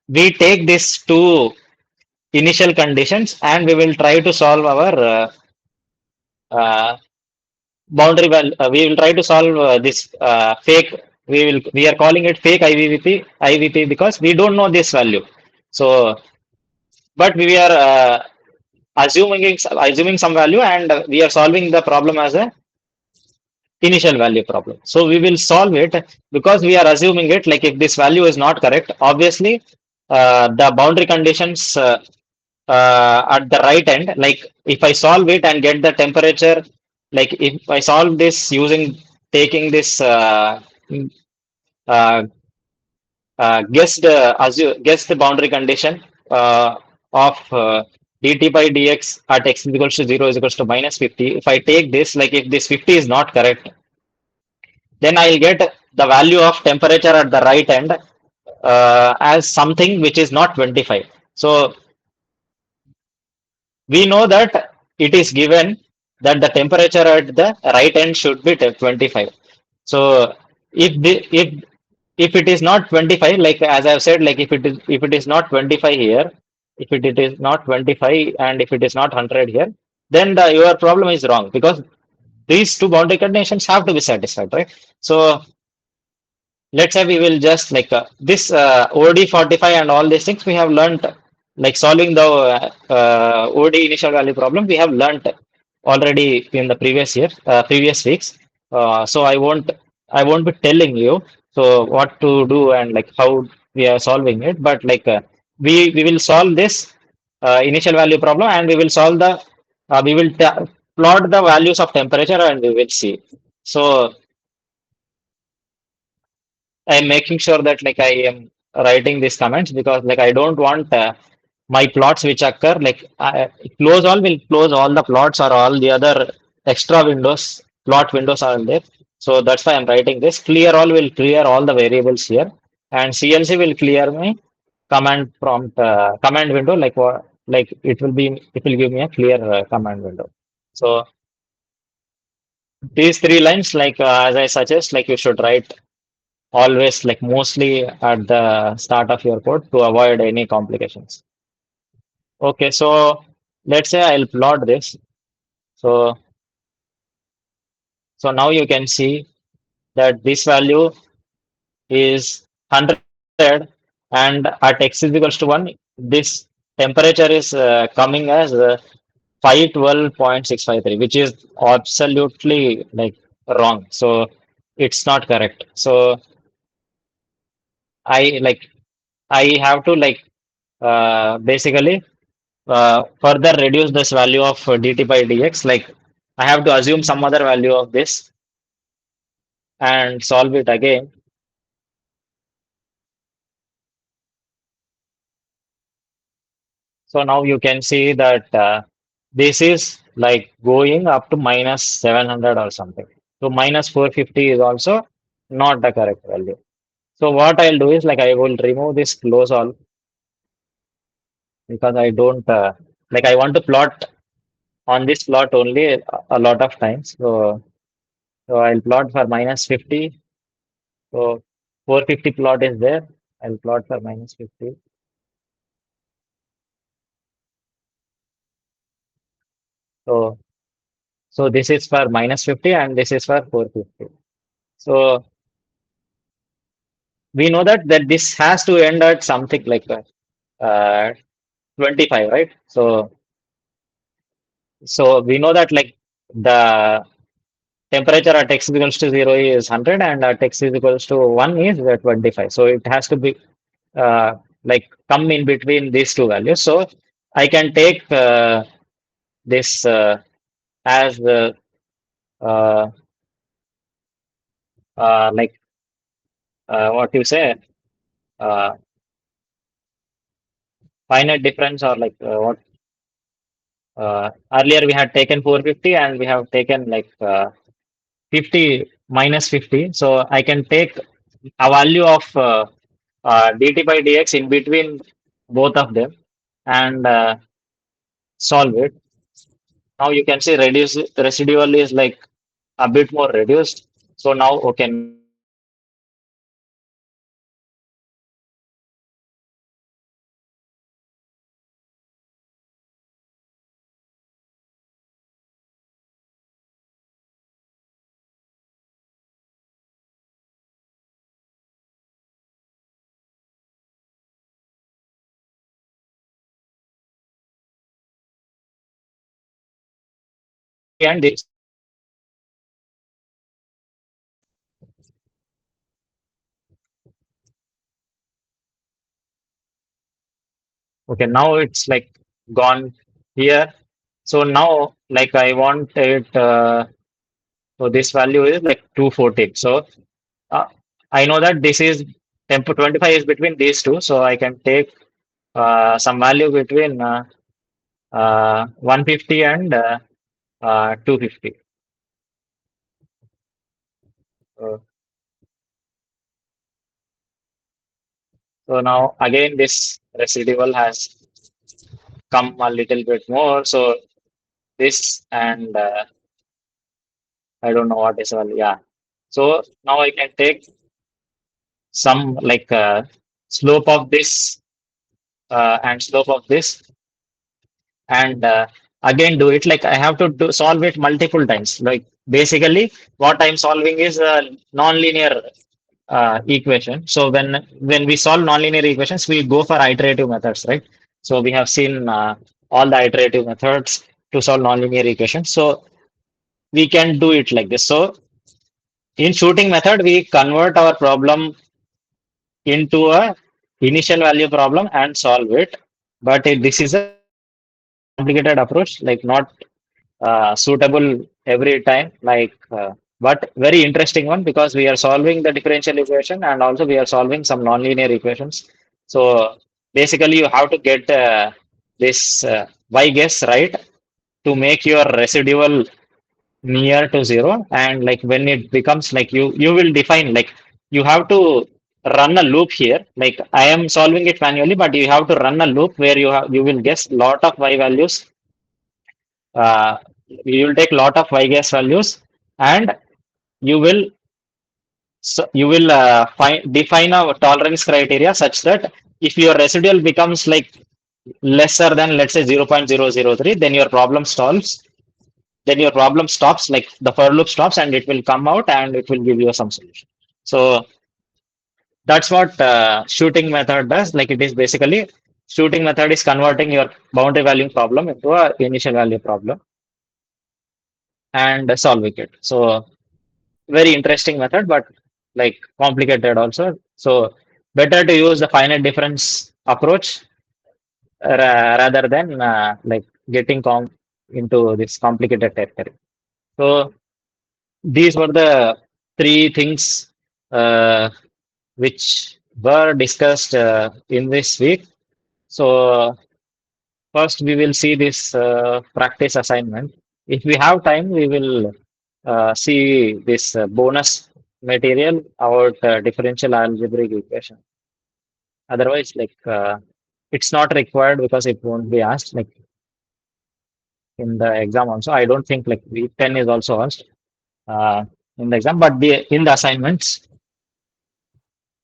we take these two initial conditions, and we will try to solve our uh, we will try to solve this fake, we are calling it fake IVP because we don't know this value. So but we are assuming some value, and we are solving the problem as a initial value problem. So we will solve it because we are assuming it, like if this value is not correct, obviously the boundary conditions at the right end, like if I solve it and get the temperature, like if I solve this using taking this uh, guess the boundary condition of dt by dx at x is equals to 0 is equals to minus 50. If I take this, like if this 50 is not correct, then I'll get the value of temperature at the right end as something which is not 25. So we know that it is given that the temperature at the right end should be 25. So if it is not 25, like as I've said, like if it is not 25 here, if it is not 25 and if it is not 100 here, then your problem is wrong, because these two boundary conditions have to be satisfied, right? So let's say we will just like this OD 45 and all these things we have learned, like solving the OD initial value problem we have learned already in the previous year, previous weeks. So I won't be telling you so what to do and like how we are solving it, but like we will solve this initial value problem, and we will solve the we will plot the values of temperature and we will see. So I'm making sure that like I am writing these comments, because like I don't want my plots which occur like close all will close all the plots or all the other extra windows, plot windows are there. So that's why I'm writing this. Clear all will clear all the variables here, and CLC will clear my command prompt command window, like what, like it will give me a clear command window. So these three lines, like as I suggest, like you should write always, like mostly at the start of your code to avoid any complications. Okay, so let's say I'll plot this. So so now you can see that this value is 100, and at x is equals to 1, this temperature is coming as 512.653, which is absolutely like wrong. So it's not correct. So I like I have to like basically further reduce this value of dt by dx. Like I have to assume some other value of this and solve it again. So now you can see that this is like going up to minus 700 or something. So minus 450 is also not the correct value. So what I'll do is like I will remove this close all, because I don't like I want to plot on this plot only a lot of times. So I'll plot for minus 50. So 450 plot is there. I'll plot for minus 50. So so this is for minus 50 and this is for 450. So we know that this has to end at something like uh, 25, right? So we know that like the temperature at x is equals to 0 is 100 and at x is equals to 1 is 25. So it has to be like come in between these two values. So I can take this as uh, like what you say, uh, finite difference, or like what earlier we had taken 450 and we have taken like 50 minus 50. So I can take a value of dt by dx in between both of them and solve it. Now you can see reduce residual is like a bit more reduced. So now okay, now I can solve this problem. So in the end, this Okay, now it's like gone here. So now like I want it, so this value is like 214. So uh, I know that this is temp 25 is between these two. So I can take some value between 150 and 250. So, so now again this residual has come a little bit more. So this and I don't know what is well, yeah. So now I can take some like slope of this and slope of this and again do it like I have to solve it multiple times. Like basically what I'm solving is a non-linear equation. So when we solve nonlinear equations, we go for iterative methods, right? So we have seen all the iterative methods to solve nonlinear equations. So we can do it like this. So in shooting method, we convert our problem into a initial value problem and solve it. But this is a complicated approach, like not suitable every time. But very interesting one because we are solving the differential equation and also we are solving some nonlinear equations. So basically, you have to get this y guess right to make your residual near to zero. And like when it becomes like you will define like you have to run a loop here. Like I am solving it manually, but you have to run a loop where you will guess lot of y values uh, you will take lot of y gas values and you will you will define a tolerance criteria such that if your residual becomes like lesser than let's say 0.003 then your problem solves then your problem stops like the for loop stops and it will come out and it will give you some solution. So that's what shooting method does. Like it is basically shooting method is converting your boundary value problem into a initial value problem and solving it. So very interesting method, but like complicated also. So better to use the finite difference approach rather than like getting into this complicated territory. So these were the three things which were discussed in this week. So first, we will see this practice assignment. If we have time, we will see this bonus material about differential algebraic equation. Otherwise, it's not required because it won't be asked like in the exam also. I don't think like week 10 is also asked uh, in the exam, but in the assignments,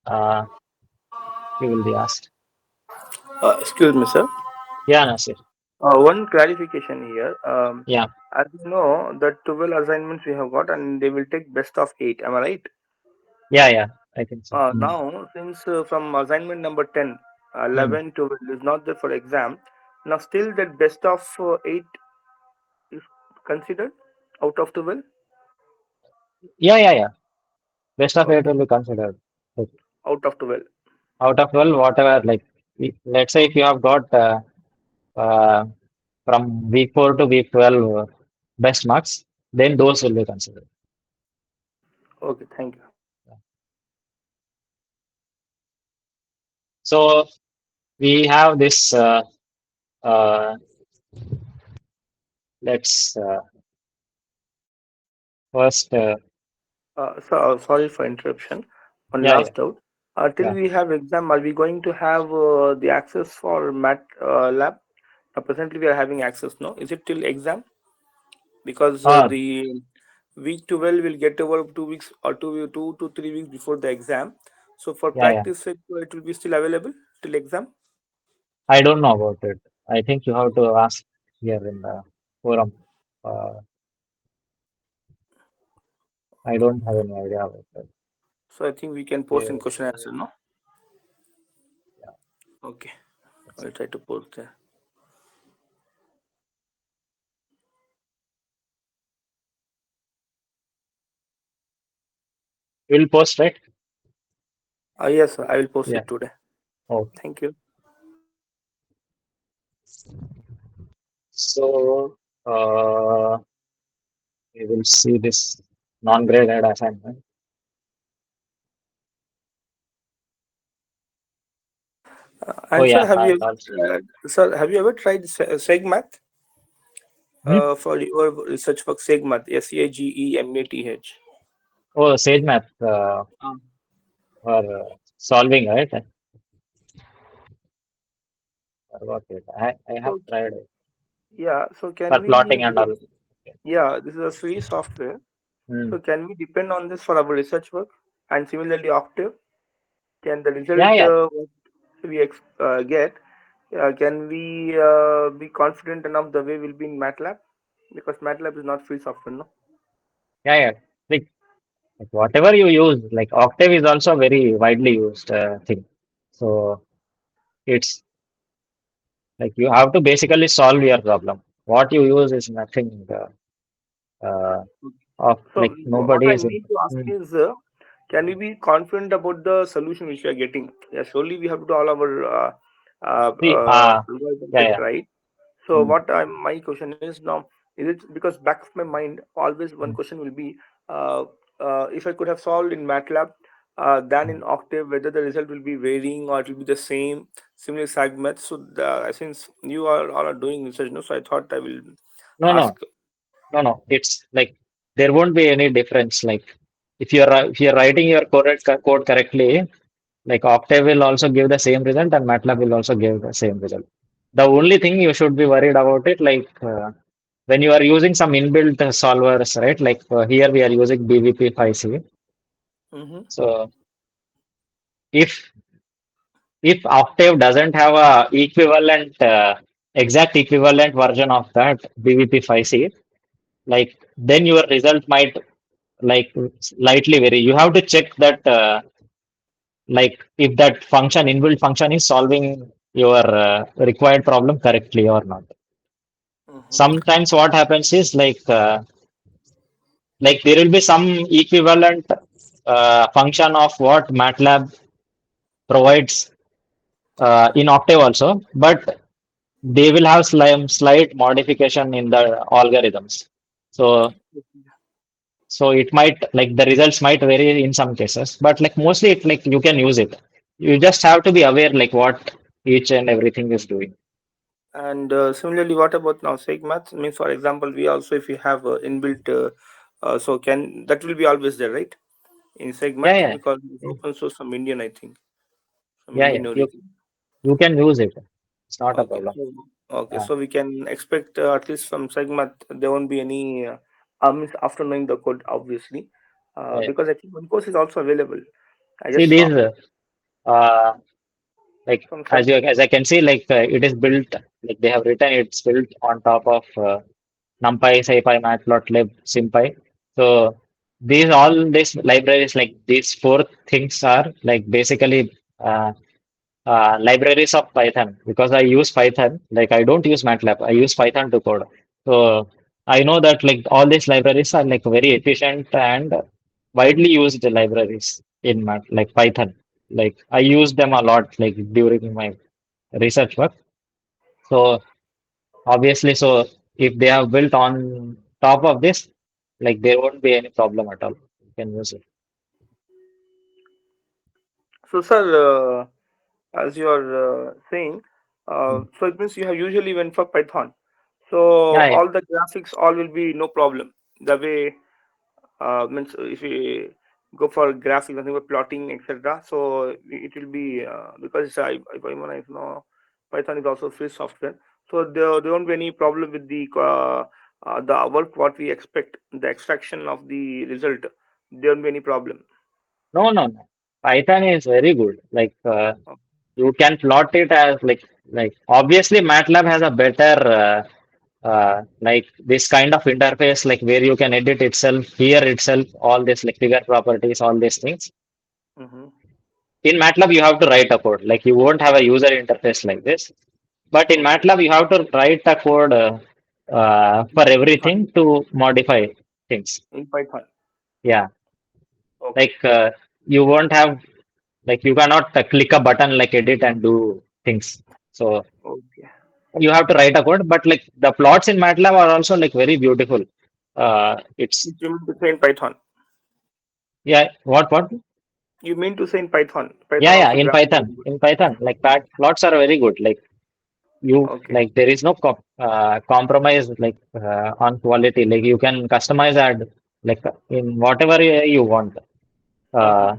uh, you will be asked. Excuse me, sir. Yeah, Nasir. One clarification here. Yeah, As you know, the 12 assignments we have got, and they will take best of 8. Am I right? yeah, yeah. I think so. Now, since from assignment number 10, Mm. 11, 12 is not there for exam, now still that best of 8 is considered out of 12? Yeah, yeah, yeah. Best of 8 Okay, will be considered. Like, out of 12. out of 12, whatever, like, let's say if you have got uh, from week 4 to week 12 best marks, then those will be considered. Okay, thank you. So we have this, uh, let's first, Sorry for interruption. One yeah, yeah, last doubt. Till yeah. we have exam, are we going to have the access for Mat lab? Presently, we are having access. No, is it till exam? Because Ah, the week 12 will get over 2 weeks or 2 to 3 weeks before the exam. So for yeah, yeah. practice sake, it will be still available till exam. I don't know about it. I think you have to ask here in the forum. Uh, I don't have any idea about it. So I think we can post in Yeah, question answer. No. yeah, Okay. that's I'll it. try to post there. You'll post, right? Yes, sir, I will post Yeah. it today. Okay. Thank you. So we will see this non-graded assignment. Oh And yeah, sir, have you also. sir, have you ever tried SegMath Hmm? for your research work? SegMath, SAGEMATH. Oh, Sage Math for solving, right? Forgot it. I have So tried it yeah, so can for we, plotting and because all. yeah, this is a free software. Hmm. So can we depend on this for our research work? And similarly, Octave, can the Yeah, result yeah, what we get, can we be confident enough the way will be in MATLAB? Because MATLAB is not free software, no? yeah, yeah. Like whatever you use, like Octave is also a very widely used thing. So it's like you have to basically solve your problem. What you use is nothing of So like what nobody I is in. mean to ask Hmm. is, can we be confident about the solution which we are getting? Yeah, surely we have to do all our See, algorithm yeah, checks, yeah. right? So Hmm. what my question is now, is it because back of my mind always one Hmm. question will be, uh, if I could have solved in MATLAB than Hmm. in Octave, whether the result will be varying or it will be the same, similar segments. So since you are all are doing research, no, so I thought I will No, ask. no, no, no. It's like there won't be any difference. Like if you're writing your code correctly, like Octave will also give the same result and MATLAB will also give the same result. The only thing you should be worried about it, like when you are using some inbuilt solvers, right? Like here we are using BVP5C. Mm-hmm. So if if Octave doesn't have a equivalent exact equivalent version of that BVP5C, like then your result might like slightly vary. You have to check that like if that function inbuilt function is solving your required problem correctly or not. Mm-hmm. Sometimes what happens is like there will be some equivalent function of what MATLAB provides in Octave also, but they will have slight modification in the algorithms. So so it might like the results might vary in some cases, but like mostly it like you can use it. You just have to be aware like what each and everything is doing. And similarly, what about now SegMath? Means, for example, we also, if you have inbuilt, so can that will be always there, right? In Yeah, SegMath, yeah, because it's open source from Indian, I think, from yeah, Indian yeah. You origin. you can use it. It's not a Okay, problem. so okay, Yeah, so we can expect at least from SegMath there won't be any means after knowing the code, obviously, yeah, yeah. because I think one course is also available. I See just these saw uh like from as you as I can see like it is built like they have written it's built on top of NumPy, SciPy, Matplotlib, SymPy. So these all these libraries like these four things are like basically libraries of Python because I use Python. Like I don't use MATLAB. I use Python to code. So I know that like all these libraries are like very efficient and widely used libraries in like Python. Like I use them a lot like during my research work. So obviously, so if they have built on top of this, like there won't be any problem at all. You can use it. so, sir. As you are saying, Mm. so it means you have usually went for Python. So Yeah, yeah. all the graphics all will be no problem. The way means if we go for graphics, nothing but plotting, etc. So it will be because it's, if I know Python is also free software. So there won't be any problem with the work what we expect, the extraction of the result. There won't be any problem. No, no, no. Python is very good. Like Oh, you can plot it as like obviously MATLAB has a better like this kind of interface like where you can edit itself here itself all this like figure properties all these things. mm-hmm. In MATLAB you have to write a code like you won't have a user interface like this. But in Okay. MATLAB, you have to write a code for Python everything to modify things. in Python. Yeah, Okay. like you won't have like you cannot click a button like edit and do things. So Okay. you have to write a code, but like the plots in MATLAB are also like very beautiful. It's You mean to say in Python? yeah, what? You mean to say in Python? Yeah, Python yeah, also graph is very good. In Python, like plots are very good. Like you, Okay. like there is no compromise like on quality. Like you can customize and like in whatever you want. Uh-huh. Uh,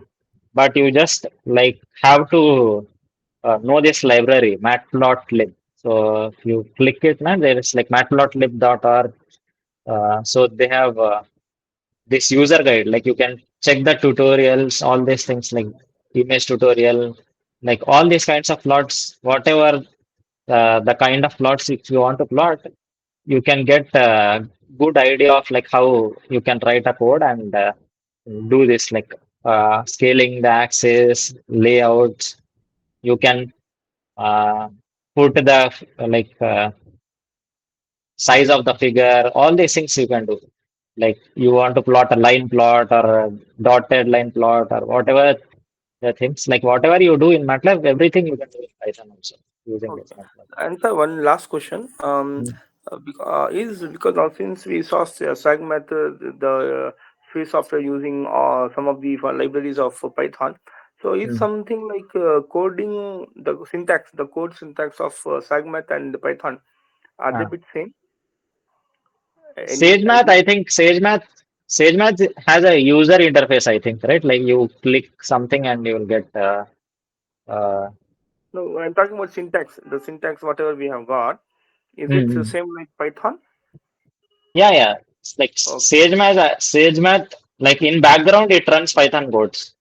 but you just like have to know this library, matplotlib. So if you click it now, there is like matplotlib.org. So they have this user guide, like you can check the tutorials, all these things like image tutorial, like all these kinds of plots, whatever the kind of plots if you want to plot, you can get a good idea of like how you can write a code and do this like scaling the axis layouts. You can uh, put the like size of the figure, all these things you can do. Like you want to plot a line plot or a dotted line plot or whatever the things, like whatever you do in MATLAB, everything you can do in Python also using this Okay. MATLAB. And sir, one last question. Mm, Is because now since we saw SAG method, the free software using some of the libraries of Python, so is mm. something like coding the code syntax of SAG and Python, are they Ah. bit same? Any SageMath, idea? I think SageMath has a user interface, I think, right? Like you click something and you will get uh, No, I'm talking about syntax. The syntax, whatever we have got, is it the mm, same like Python? yeah, yeah. It's like Okay, SageMath, like in background it runs Python codes.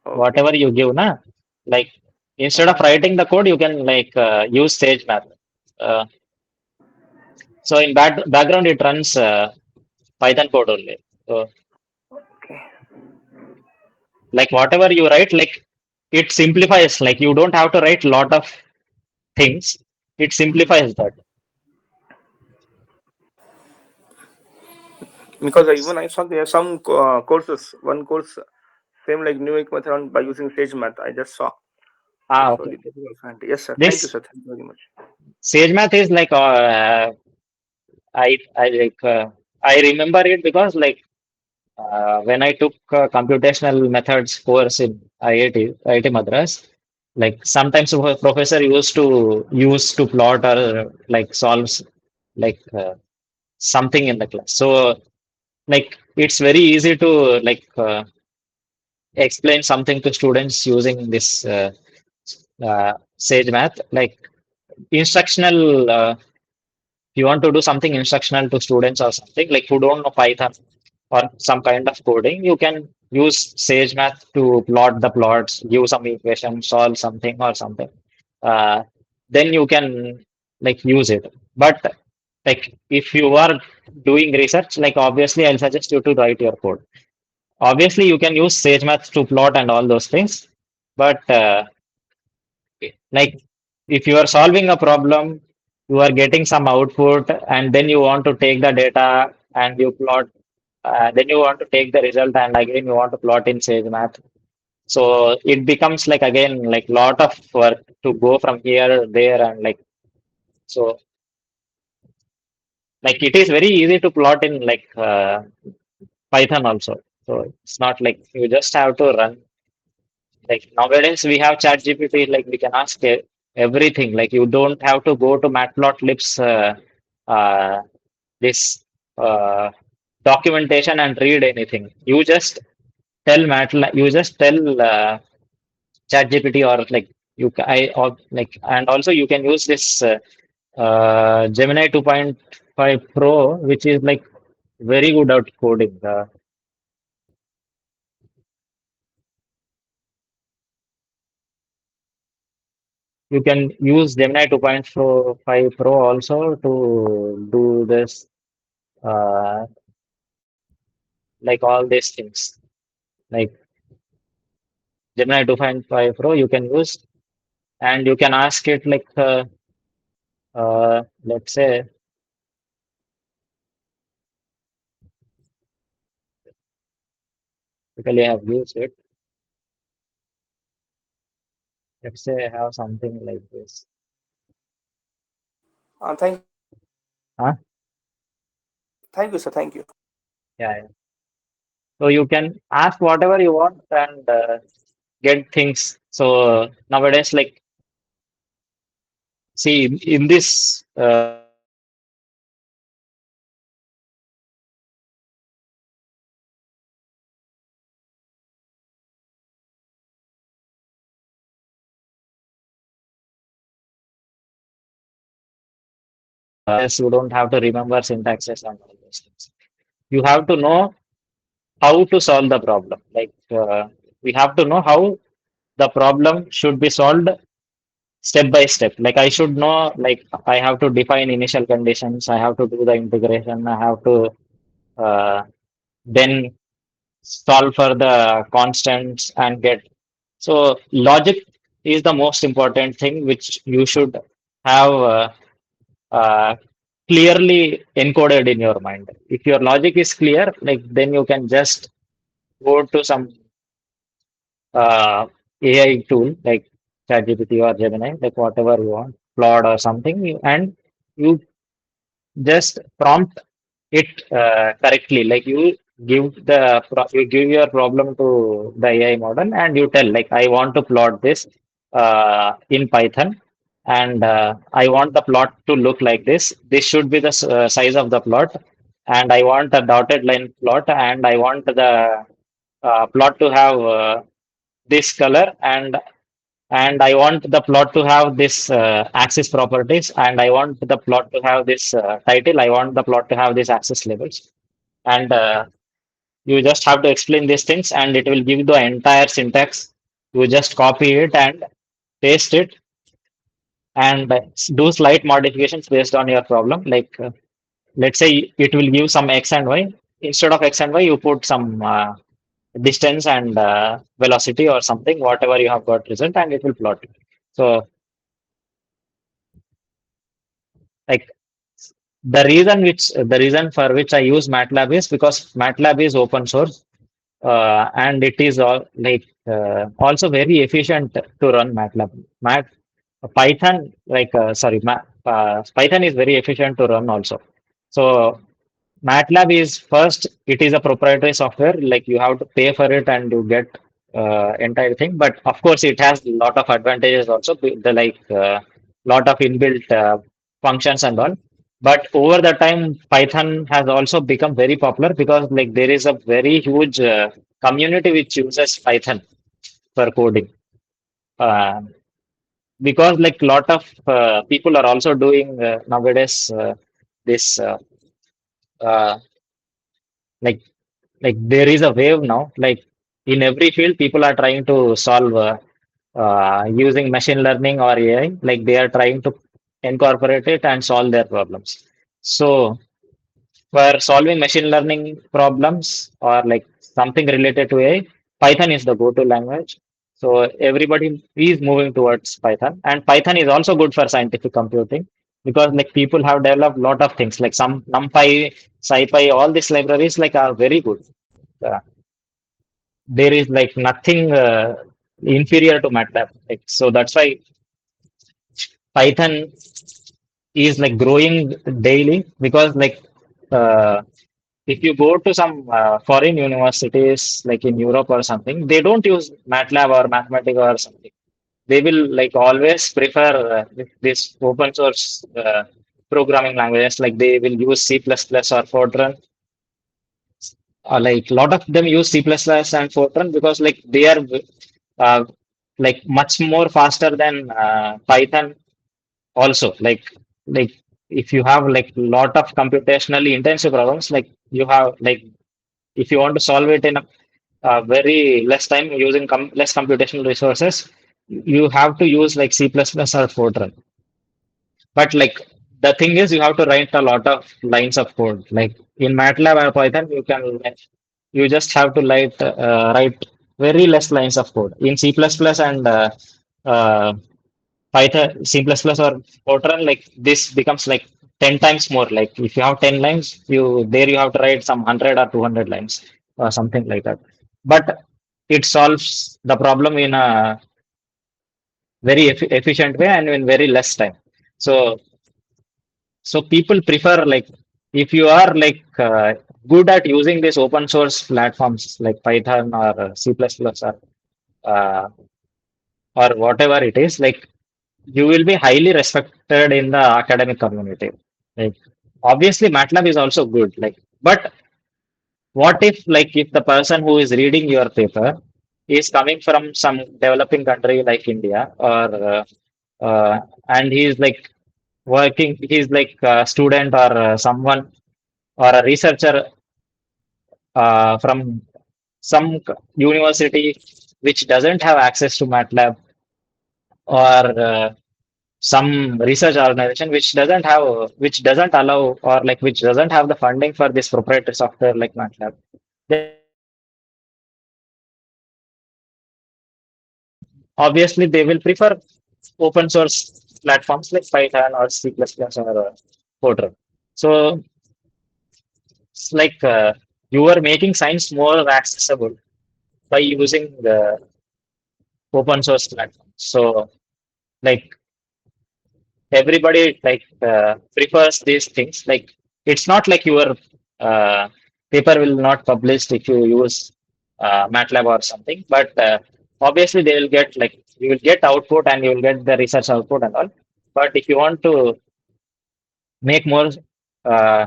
okay. Whatever you give, na, like instead of Uh-huh. writing the code, you can like use SageMath. Uh, so in background, it runs Python code only. So Okay. like whatever you write, like it simplifies. Like you don't have to write lot of things. It simplifies that. Because even I saw there are some courses. One course same like numeric method by using SageMath. I just saw. Ah, So okay. that is also handy. Yes, sir. Thank you, This sir. Thank you very much. SageMath is like I like I remember it because like when I took computational methods course in IIT Madras, like sometimes a professor used to plot or like solve like something in the class. So like it's very easy to like explain something to students using this Sage Math. Like instructional, you want to do something instructional to students or something like who don't know Python or some kind of coding, you can use Sage Math to plot the plots, give some equation, solve something or something. Uh, then you can like use it. But like if you are doing research, like obviously I'll suggest you to write your code. Obviously, you can use Sage Math to plot and all those things, but like if you are solving a problem, you are getting some output, and then you want to take the data and you plot. Then you want to take the result, and again you want to plot in Sage Math. So it becomes like again like lot of work to go from here there and like so like it is very easy to plot in like Python also. So it's not like you just have to run. Like nowadays we have chat GPT, like we can ask everything. Like you don't have to go to Matplotlib's this documentation and read anything. You just tell chat GPT or like I or like and also you can use this Gemini 2.5 Pro, which is like very good at coding. You can use Gemini 2.5 Pro also to do this, uh, like all these things. Like Gemini 2.5 Pro, you can use and you can ask it like, let's say, typically I have used it. Let's say I have something like this. Thank you, sir. Thank you. Huh? Thank you. Yeah, yeah. So you can ask whatever you want and get things. So nowadays, like, see, in this yes, you don't have to remember syntaxes and all those things. You have to know how to solve the problem. Like we have to know how the problem should be solved step by step. Like I should know, like I have to define initial conditions. I have to do the integration. I have to uh, then solve for the constants and get. So logic is the most important thing which you should have uh, clearly encoded in your mind. If your logic is clear, like then you can just go to some AI tool like ChatGPT or Gemini, like whatever you want, Claude or something, and you just prompt it correctly. Like you give your problem to the AI model, and you tell like I want to plot this in Python, and I want the plot to look like this. This should be the size of the plot, and I want a dotted line plot, and I want the plot to have this color, and I want the plot to have this axis properties, and I want the plot to have this title. I want the plot to have these axis labels, and you just have to explain these things, and it will give the entire syntax. You just copy it and paste it, and do slight modifications based on your problem. Like let's say it will give some x and y. Instead of x and y, you put some distance and velocity or something, whatever you have got result, and it will plot it. So like the reason for which I use MATLAB is because MATLAB is open source, and it is all like also very efficient to run MATLAB. Python, like Python is very efficient to run also. So MATLAB is first, it is a proprietary software, like you have to pay for it and you get entire thing. But of course, it has a lot of advantages also, the like lot of inbuilt functions and all. But over the time, Python has also become very popular because like there is a very huge community which uses Python for coding. Uh, because like lot of people are also doing nowadays this uh, like there is a wave now, like in every field people are trying to solve using machine learning or AI, like they are trying to incorporate it and solve their problems. So for solving machine learning problems or like something related to AI, Python is the go-to language. So everybody is moving towards Python, and Python is also good for scientific computing because like people have developed a lot of things like some NumPy, SciPy, all these libraries like are very good. Uh, there is like nothing inferior to MATLAB. Like, so that's why Python is like growing daily because like uh, if you go to some foreign universities like in Europe or something, they don't use MATLAB or Mathematica or something. They will like always prefer this open source programming languages. Like they will use C++ or Fortran. Like a lot of them use C++ and Fortran because like they are uh, like much more faster than Python also. Like if you have like lot of computationally intensive problems, like you have like if you want to solve it in a very less time using less computational resources, you have to use like C++ or Fortran. But like the thing is, you have to write a lot of lines of code. Like in MATLAB or Python, you just have to write very less lines of code. In C++ and uh, Python, C++ or Fortran, like this becomes like 10 times more. Like if you have 10 lines, you have to write some 100 or 200 lines or something like that. But it solves the problem in a very efficient way and in very less time. So So people prefer like if you are like good at using these open source platforms like Python or C++ uh, or whatever it is, like you will be highly respected in the academic community. Like obviously MATLAB is also good. Like, but what if like if the person who is reading your paper is coming from some developing country like India or and he's like working, he's like a student or someone or a researcher from some university which doesn't have access to MATLAB or some research organization which doesn't allow or like which doesn't have the funding for this proprietary software like MATLAB, then obviously they will prefer open source platforms like Python or C++ or Fortran. So it's like you are making science more accessible by using the open source platform. So like everybody like prefers these things. Like it's not like your paper will not published if you use MATLAB or something, but obviously they will get like you will get output and you will get the research output and all. But if you want to make more uh,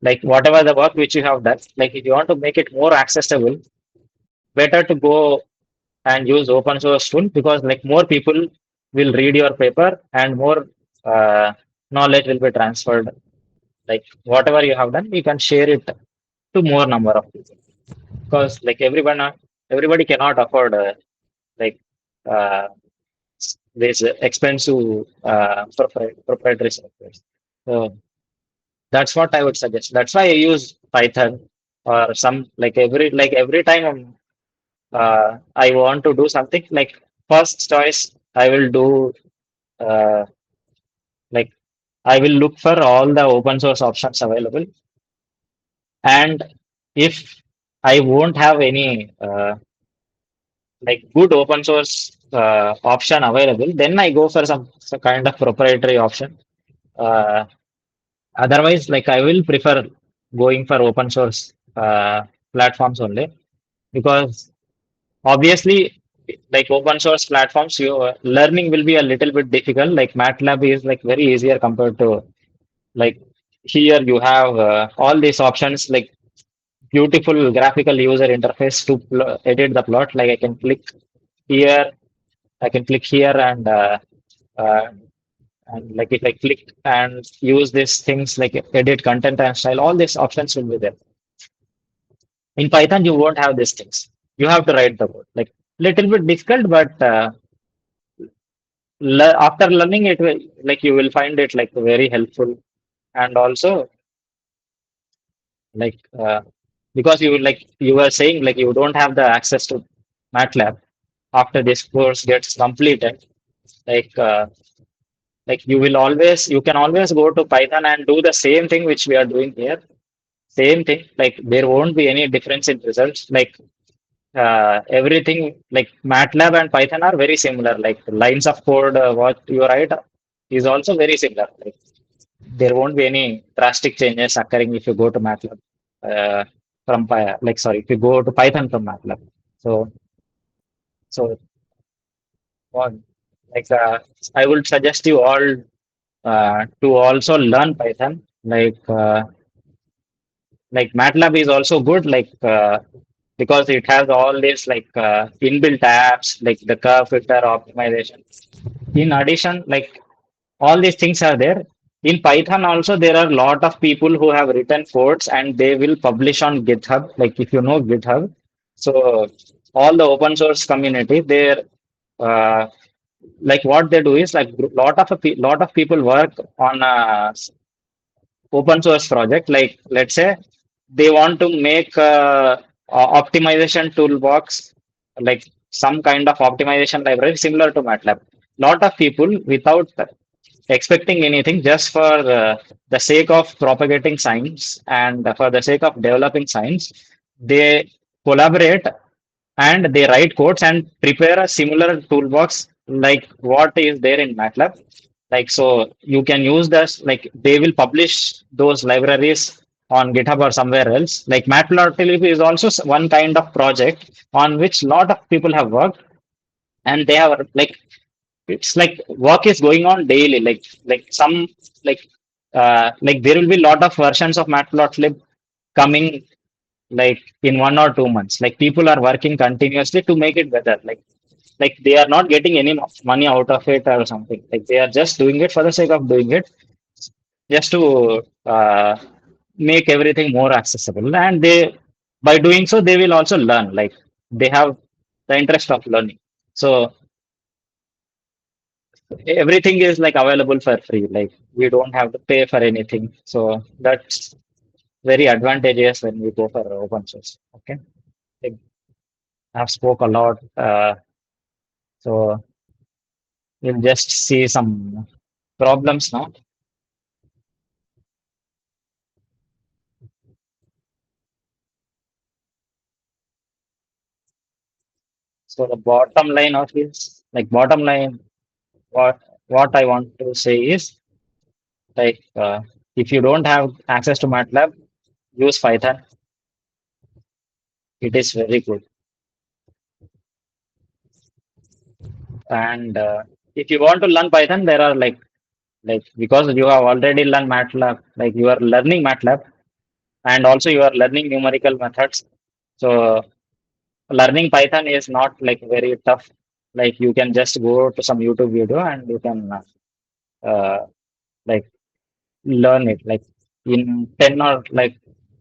like whatever the work which you have done, like if you want to make it more accessible, better to go and use open source tool because like more people will read your paper and more knowledge will be transferred. Like whatever you have done, you can share it to more number of people because like everybody cannot afford like uh, this expensive proprietary software. So that's what I would suggest. That's why I use Python or some like every time I want to do something like first choice I will do uh, like I will look for all the open source options available, and if I won't have any like good open source option available, then I go for some kind of proprietary option. Uh, Otherwise, like I will prefer going for open source platforms only because obviously, like open source platforms, your learning will be a little bit difficult. Like MATLAB is like very easier compared to like here you have all these options like beautiful graphical user interface to edit the plot. Like here, I can click here uh, and like if I click and use these things like edit content and style, all these options will be there. In Python, you won't have these things. You have to write the code. Like little bit difficult, but after learning it will like you will find it like very helpful and also like because you like you were saying like you don't have the access to MATLAB after this course gets completed like you can always go to Python and do the same thing which we are doing here, same thing, like there won't be any difference in results. Like everything like MATLAB and Python are very similar. Like the lines of code, what you write is also very similar. Like there won't be any drastic changes occurring if you go to MATLAB like sorry, if you go to Python from MATLAB. So so one like I would suggest you all to also learn Python. Like MATLAB is also good. Like because it has all these like inbuilt apps like the curve filter optimization. In addition, like all these things are there. In Python also there are a lot of people who have written codes and they will publish on GitHub. Like if you know GitHub, so all the open source community there, uh, like what they do is like lot of people work on a open source project. Like let's say they want to make optimization toolbox, like some kind of optimization library similar to MATLAB. Lot of people without expecting anything, just for the sake of propagating science and for the sake of developing science, they collaborate and they write codes and prepare a similar toolbox like what is there in MATLAB. Like, so you can use this, like they will publish those libraries on GitHub or somewhere else. Like Matplotlib is also one kind of project on which a lot of people have worked, and they have like it's like work is going on daily. Like some like like there will be a lot of versions of Matplotlib coming like in 1 or 2 months. Like people are working continuously to make it better. Like they are not getting any money out of it or something. Like they are just doing it for the sake of doing it, just to make everything more accessible. And they, by doing so, they will also learn. Like they have the interest of learning. So everything is like available for free. Like we don't have to pay for anything. So that's very advantageous when we go for open source. Okay. Like, I've spoke a lot. So we'll just see some problems now. So the bottom line of this, like bottom line, what I want to say is like if you don't have access to MATLAB, use Python. It is very good. And if you want to learn Python, there are like because you have already learned MATLAB, like you are learning MATLAB, and also you are learning numerical methods. So learning Python is not like very tough. Like you can just go to some YouTube video and you can like learn it. Like in 10 or like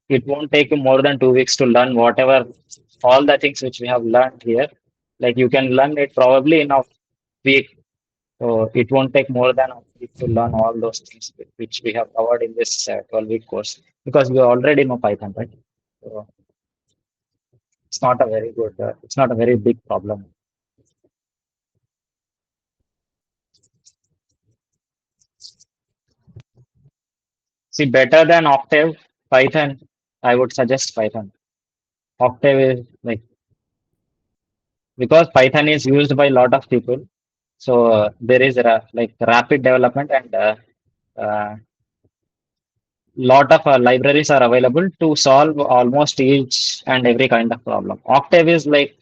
it won't take you more than 2 weeks to learn whatever all the things which we have learned here. Like you can learn it probably in a week. So it won't take more than a week to learn all those things which we have covered in this 12-week course, because we already know Python, right? So it's not a very good, it's not a very big problem. See, better than Octave, Python, I would suggest Python. Octave is like, because Python is used by a lot of people, so there is like rapid development, and lot of libraries are available to solve almost each and every kind of problem. Octave is like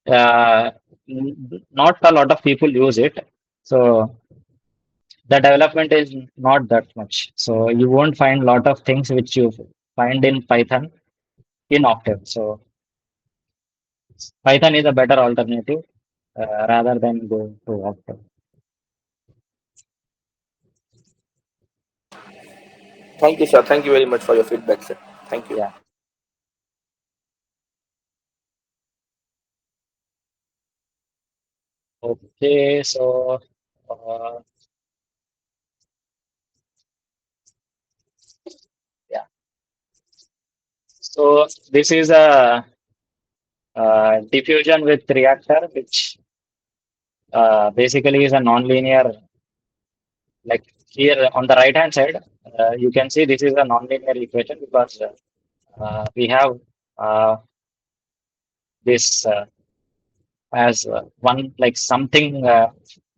uh, not a lot of people use it, so the development is not that much. So you won't find a lot of things which you find in Python in Octave. So Python is a better alternative rather than go to Octave. Thank you, sir. Thank you very much for your feedback, sir. Thank you. Yeah. Okay. So uh, yeah. So this is a diffusion with reactor, which basically is a nonlinear. Like here on the right hand side, you can see this is a nonlinear equation, because we have uh, this as one, like something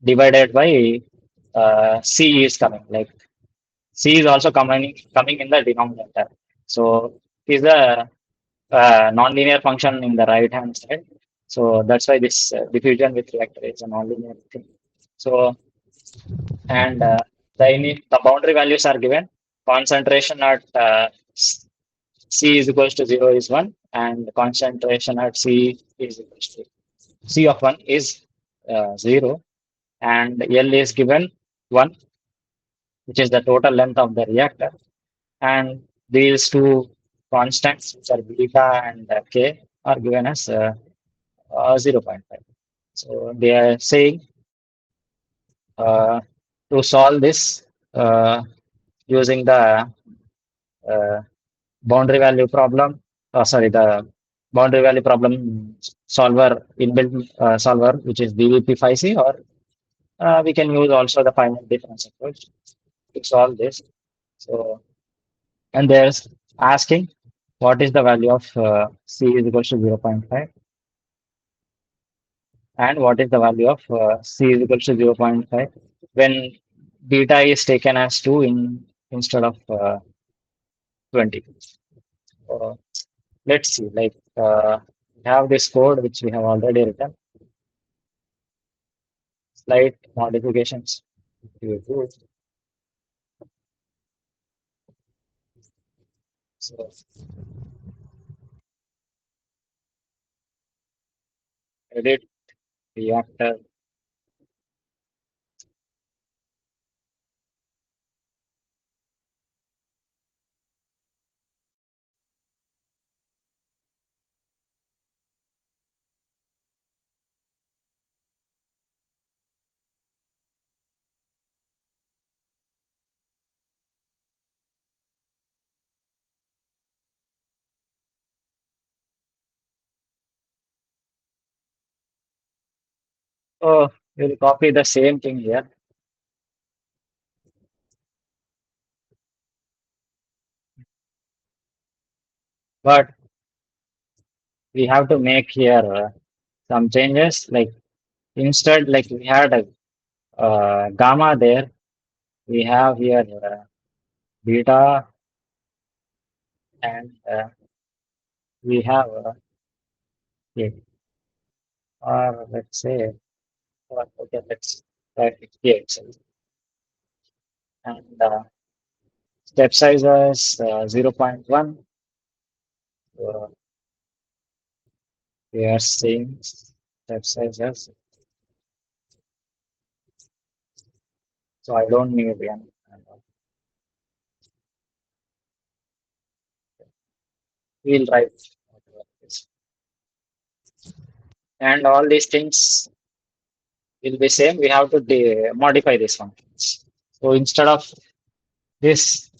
divided by C is coming. Like C is also coming in the denominator. So is a nonlinear function in the right hand side. So that's why this diffusion with reactor is a nonlinear thing. So and the boundary values are given. Concentration at C is equals to 0 is 1, and concentration at C is equals to C of 1 is 0, and L is given 1, which is the total length of the reactor. And these two constants, which are beta and K, are given as 0 0.5. So they are saying uh, to solve this using the uh, boundary value problem, the boundary value problem solver, inbuilt solver, which is BVP5C, or we can use also the finite difference approach to solve this. So, and there's asking what is the value of C is equal to 0.5, and what is the value of C is equal to 0.5. when beta is taken as 2 instead of 20. So let's see, like we have this code which we have already written, slight modifications to do. So edit reactor. So we'll copy the same thing here, but we have to make here some changes. Like instead, like we had a gamma there, we have here beta, and we have a, or let's say, okay, let's write it here itself. And step size is 0.1. So we are saying step size as, so I don't need n. We'll write whatever it is. And all these things will be same. We have to modify these functions. So instead of this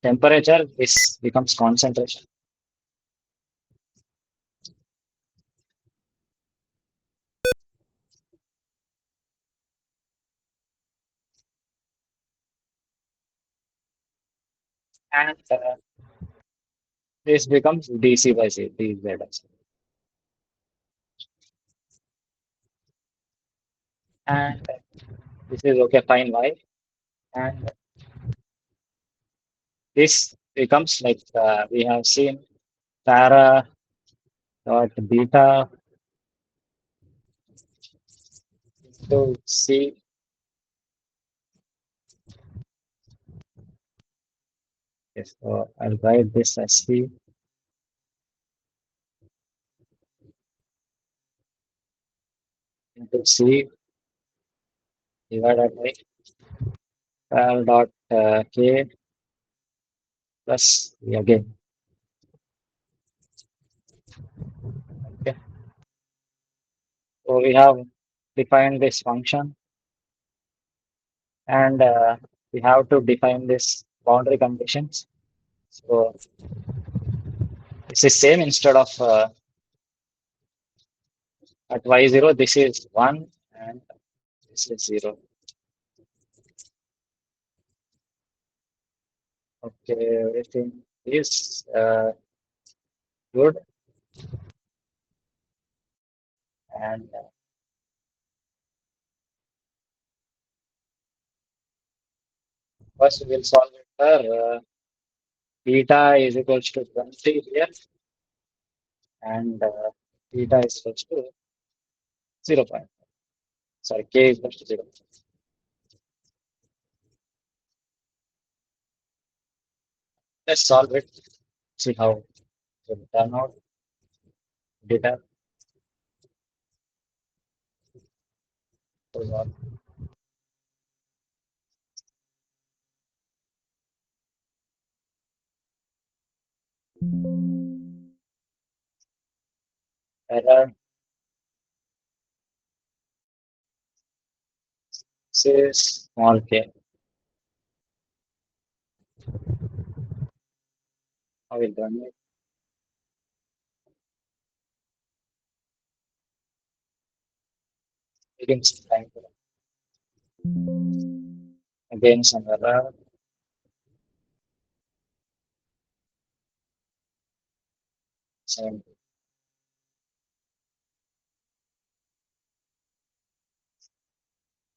temperature, this becomes concentration. And this becomes dc by c, dz. And this is okay, fine, y. And this becomes like we have seen para dot beta into c. Yes, so I'll write this as c into c divided by dot k plus v again. Okay. So we have defined this function, and we have to define this boundary conditions. So this is same, instead of at y0, this is 1 and this is 0. Okay, everything is good. And first we'll solve it for beta is equals to 20 here, and beta is equals to 0. Sorry, k is equals to 0. Let's solve it, see how it will turn out. Data goes on. Error says small k. I will run it. Taking some time to again some error. Same.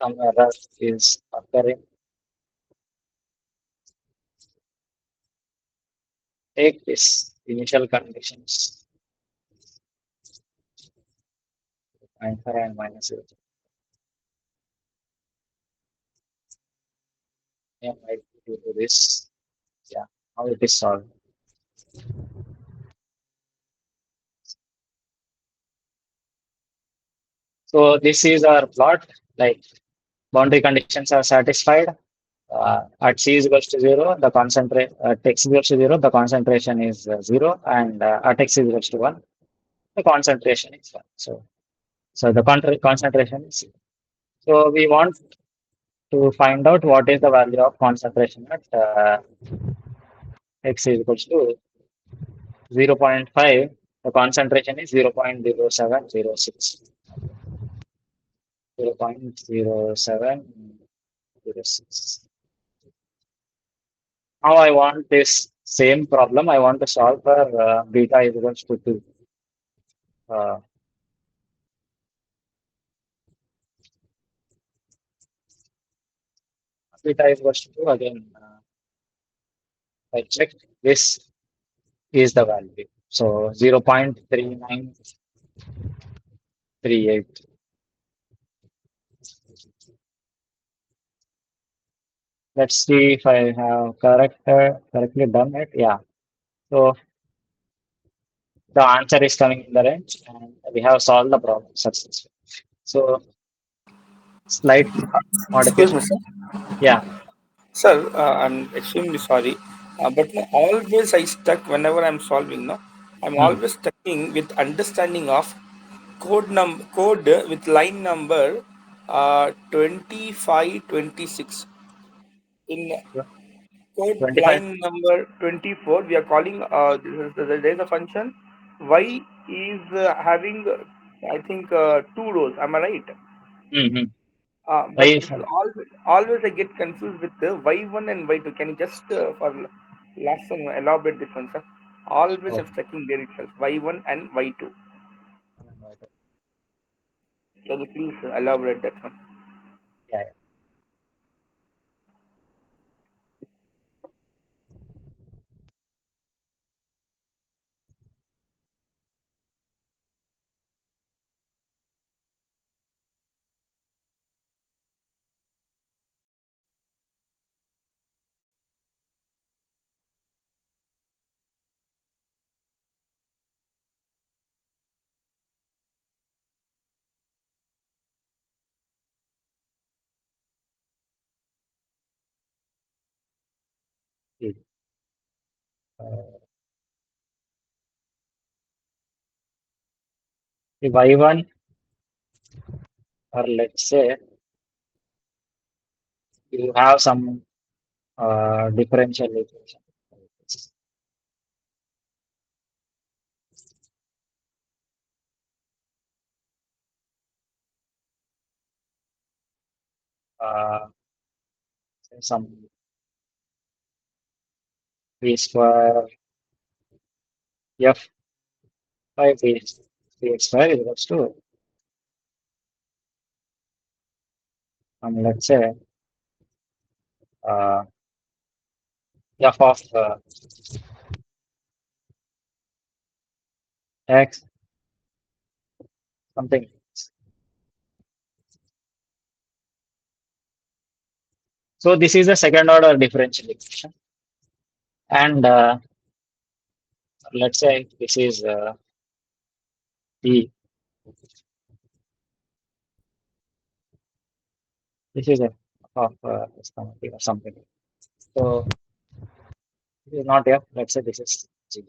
some error is occurring. Take this initial conditions and for and minus it. Yeah, I do this. Yeah, how it is solved. So this is our plot. Like boundary conditions are satisfied. At C is equals to 0, the concentrate at x is equals to 0, the concentration is 0, and at x is equals to 1, the concentration is 1. So the concentration is 0. So we want to find out what is the value of concentration at x is equals to 0.5. The concentration is 0.0706. 0.0706. Now I want this same problem. I want to solve for beta is equals to 2. Uh, Beta is equals to 2. Again, I checked. This is the value. So 0.3938. Let's see if I have correctly done it. Yeah. So the answer is coming in the range, and we have solved the problem successfully. So slight Excuse me, modification. sir. Yeah. Sir, I'm extremely sorry, but no, always I stuck whenever I'm solving. No, I'm Hmm. always stucking with understanding of code with line number 2526. In code 25. line number 24, we are calling there is a function y is having I think two rows. Am I right? Mm-hmm. But Why? always I get confused with the y1 and y2. Can you just for last one elaborate this one, sir? Always Oh, I'm checking there itself y1 and y2. Can you please elaborate that one? yeah. Yeah. Uh, if y1, or let's say you have some differential equation. Uh, some v square f by v square is equals to, let's say uh, f of x something. So this is a second order differential equation, and let's say this is d. This is a f of something or something. So this is not f. Let's say this is g.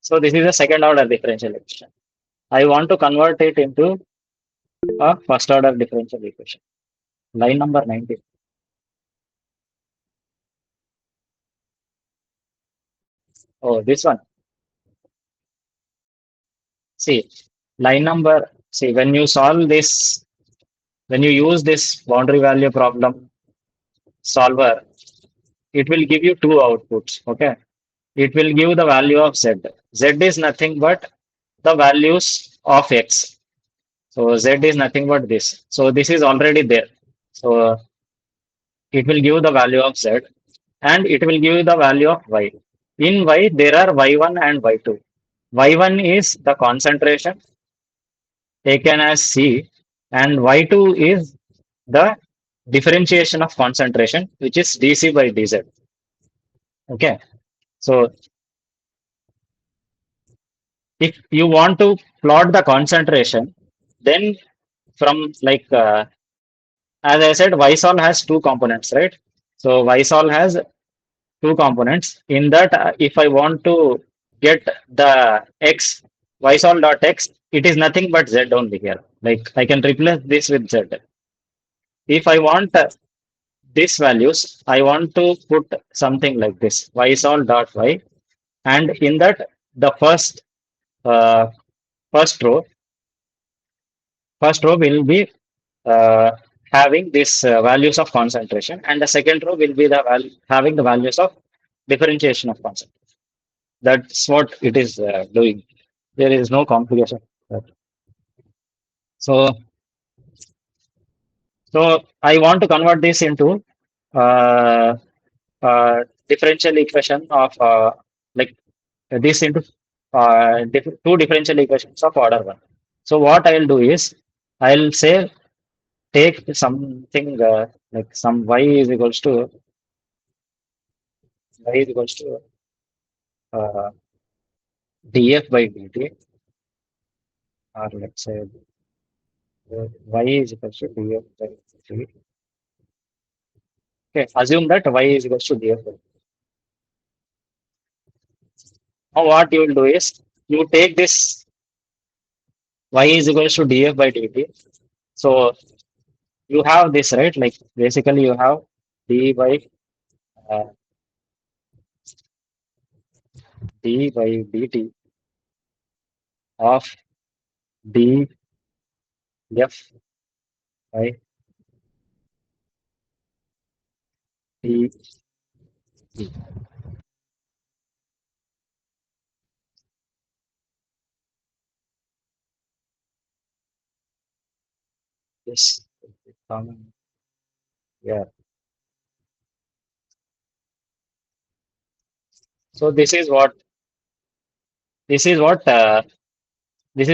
So this is a second order differential equation. I want to convert it into a first order differential equation. Line number 19. Oh, this one. See, line number. See, when you solve this, when you use this boundary value problem solver, it will give you two outputs. Okay. It will give the value of z. Z is nothing but the values of x. So z is nothing but this. So this is already there. So it will give the value of z and it will give the value of y. In y, there are y1 and y2. Y1 is the concentration taken as C, and y2 is the differentiation of concentration, which is dc by dz. Okay. So if you want to plot the concentration, then from like as I said, Ysol has two components, right? So Ysol has two components. In that, if I want to get the x, Ysol dot x, it is nothing but z only here. Like I can replace this with z. If I want these values, I want to put something like this, Ysol dot y, and in that the uh, first row first row will be uh, having these values of concentration, and the second row will be the having the values of differentiation of concentration. That's what it is doing. There is no complication. So, so I want to convert this into uh, differential equation of like this into two differential equations of order one. So what I'll do is I'll say take something like some y is equals to uh, df by dt, or let's say y is equals to df by dt. Okay, assume that y is equals to df by dt. Now what you will do is you take this y is equals to df by dt. So you have this, right? Like basically you have d by uh, d by dt of df by dt. Yes. Yeah. So this is what this is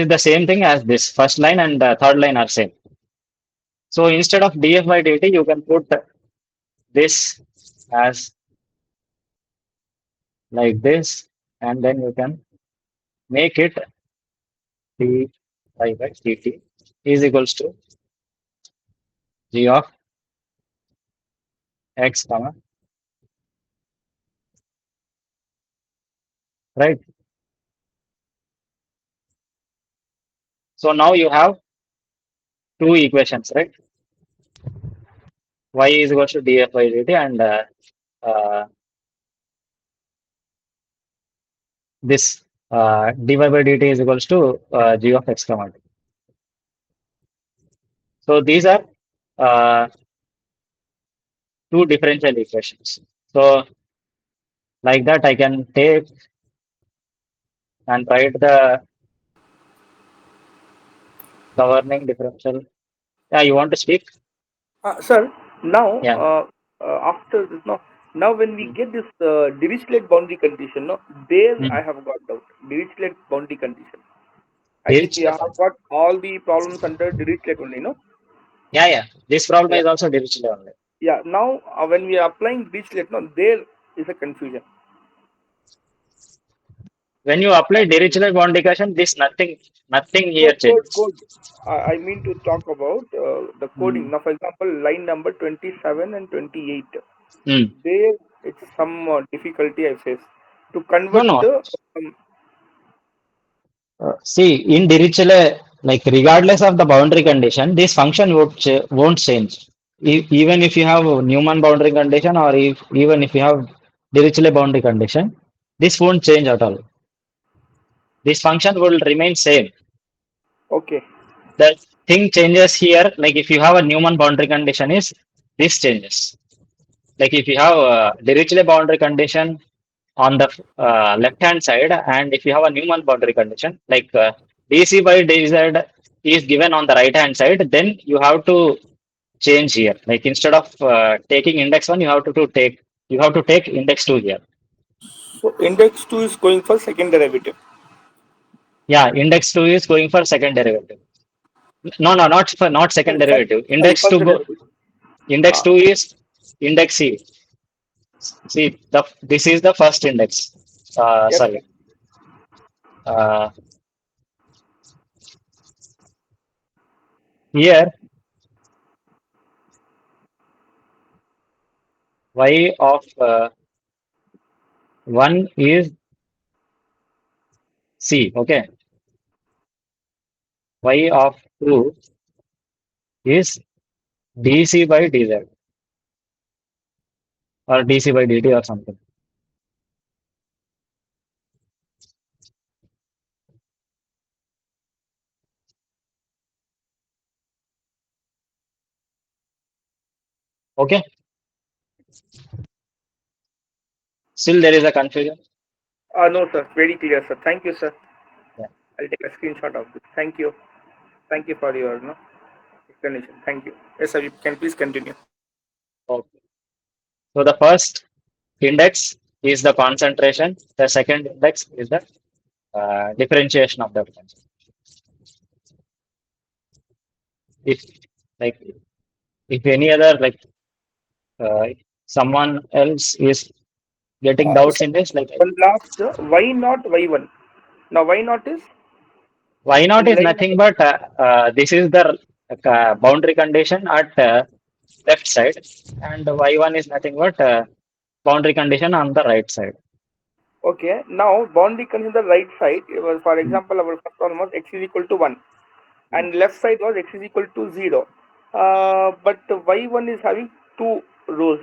the same thing as this first line and the third line are same. So instead of df by dt, you can put this as like this, and then you can make it dy by dt is equals to g of x comma, right? So now you have two equations, right? Y is equals to df by dt, and uh, this dy by dt is equals to g of x comma t. So these are uh, two differential equations. So like that, I can take and write the governing differential. Yeah, you want to speak? Sir, now Yeah. after this, now when we Mm. get this Dirichlet boundary condition, there I Mm. have got doubt. Dirichlet boundary condition. I think we Dirichlet. have got all the problems under Dirichlet only, no? Yeah, yeah. This problem Yeah, is also Dirichlet only. yeah. Now when we are applying Dirichlet, there is a confusion. When you apply Uh, Dirichlet boundary condition, this nothing here code. changes. I mean to talk about the coding. Mm. Now, for example, line number 27 and 28. Mm. There, it's some difficulty I face to No, convert no. the. See, in Dirichlet, like regardless of the boundary condition, this function won't change. Even if you have a Newman boundary condition, or even if you have Dirichlet boundary condition, this won't change at all. This function will remain same. Okay, The thing changes here, like if you have a Newman boundary condition, is this changes. Like if you have a Dirichlet boundary condition on the left hand side, and if you have a Newman boundary condition, like dc by dz is given on the right hand side, then you have to change here. Like instead of taking index one, you have to take index two here. So index 2 is going for second derivative. Yeah, index two is going for second derivative. No, no, not second Sorry, first, derivative. sorry, Index first two derivative. index Ah, two is index C. See, this is the first index. yes, sir. Sorry. Uh, Here y of 1 is C. Okay. Y of 2 is dc by dz or dc by dt or something. Okay. Still there is a confusion. No, sir. Very clear, sir. Thank you, sir. Yeah. I'll take a screenshot of this. Thank you. Thank you for your explanation. Thank you. Yes, sir. You can please continue. Okay. So the first index is the concentration. The second index is the differentiation of the potential. If like if any other uh, someone else is getting doubts Sir, in this, like one last, why not y1? Now, why not is why not in is line nothing number. but this is the boundary condition at left side, and y1 is nothing but boundary condition on the right side. Okay, now boundary condition the right side. It was, for Mm, example, our first one was x is equal to 1, mm. and left side was x is equal to 0. But y1 is having two rows.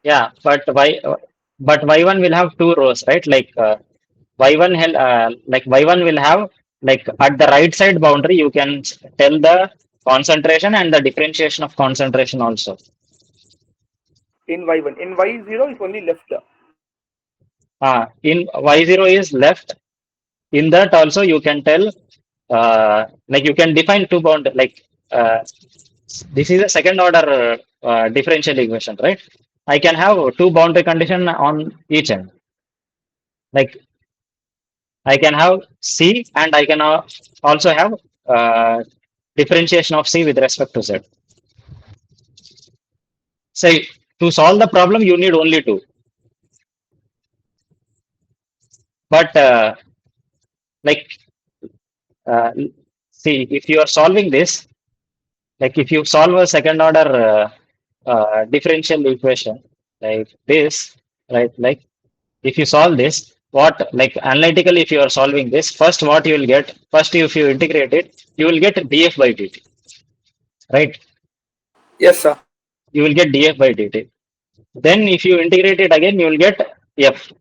Yeah, but y1 will have two rows, right? Like y1 will have like at the right side boundary you can tell the concentration and the differentiation of concentration also. In y1. In y0 is only left. In y0 is left. In that also you can tell like you can define two bound uh, this is a second order differential equation, right? I can have two boundary condition on each end. Like I can have C and I can also have uh, differentiation of C with respect to Z. Say to solve the problem you need only two. But like uh, see if you are solving this, like if you solve a second order differential equation like this, right? Like if you solve this, what like analytically if you are solving this, first what you will get, first if you integrate it, you will get df by dt, right? Yes, sir. You will get df by dt. Then if you integrate it again, you will get f.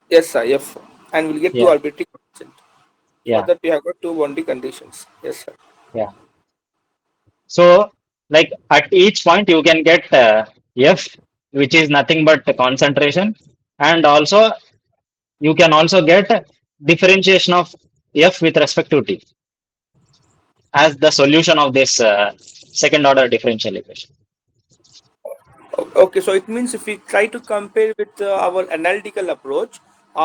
Yes, sir. F. And we'll get two Yeah, arbitrary constant. For yeah, that, we have got two boundary conditions. Yes, sir. yeah. So like at each point you can get f, which is nothing but concentration, and also you can also get differentiation of f with respect to t as the solution of this second order differential equation. Okay, so it means if we try to compare with our analytical approach,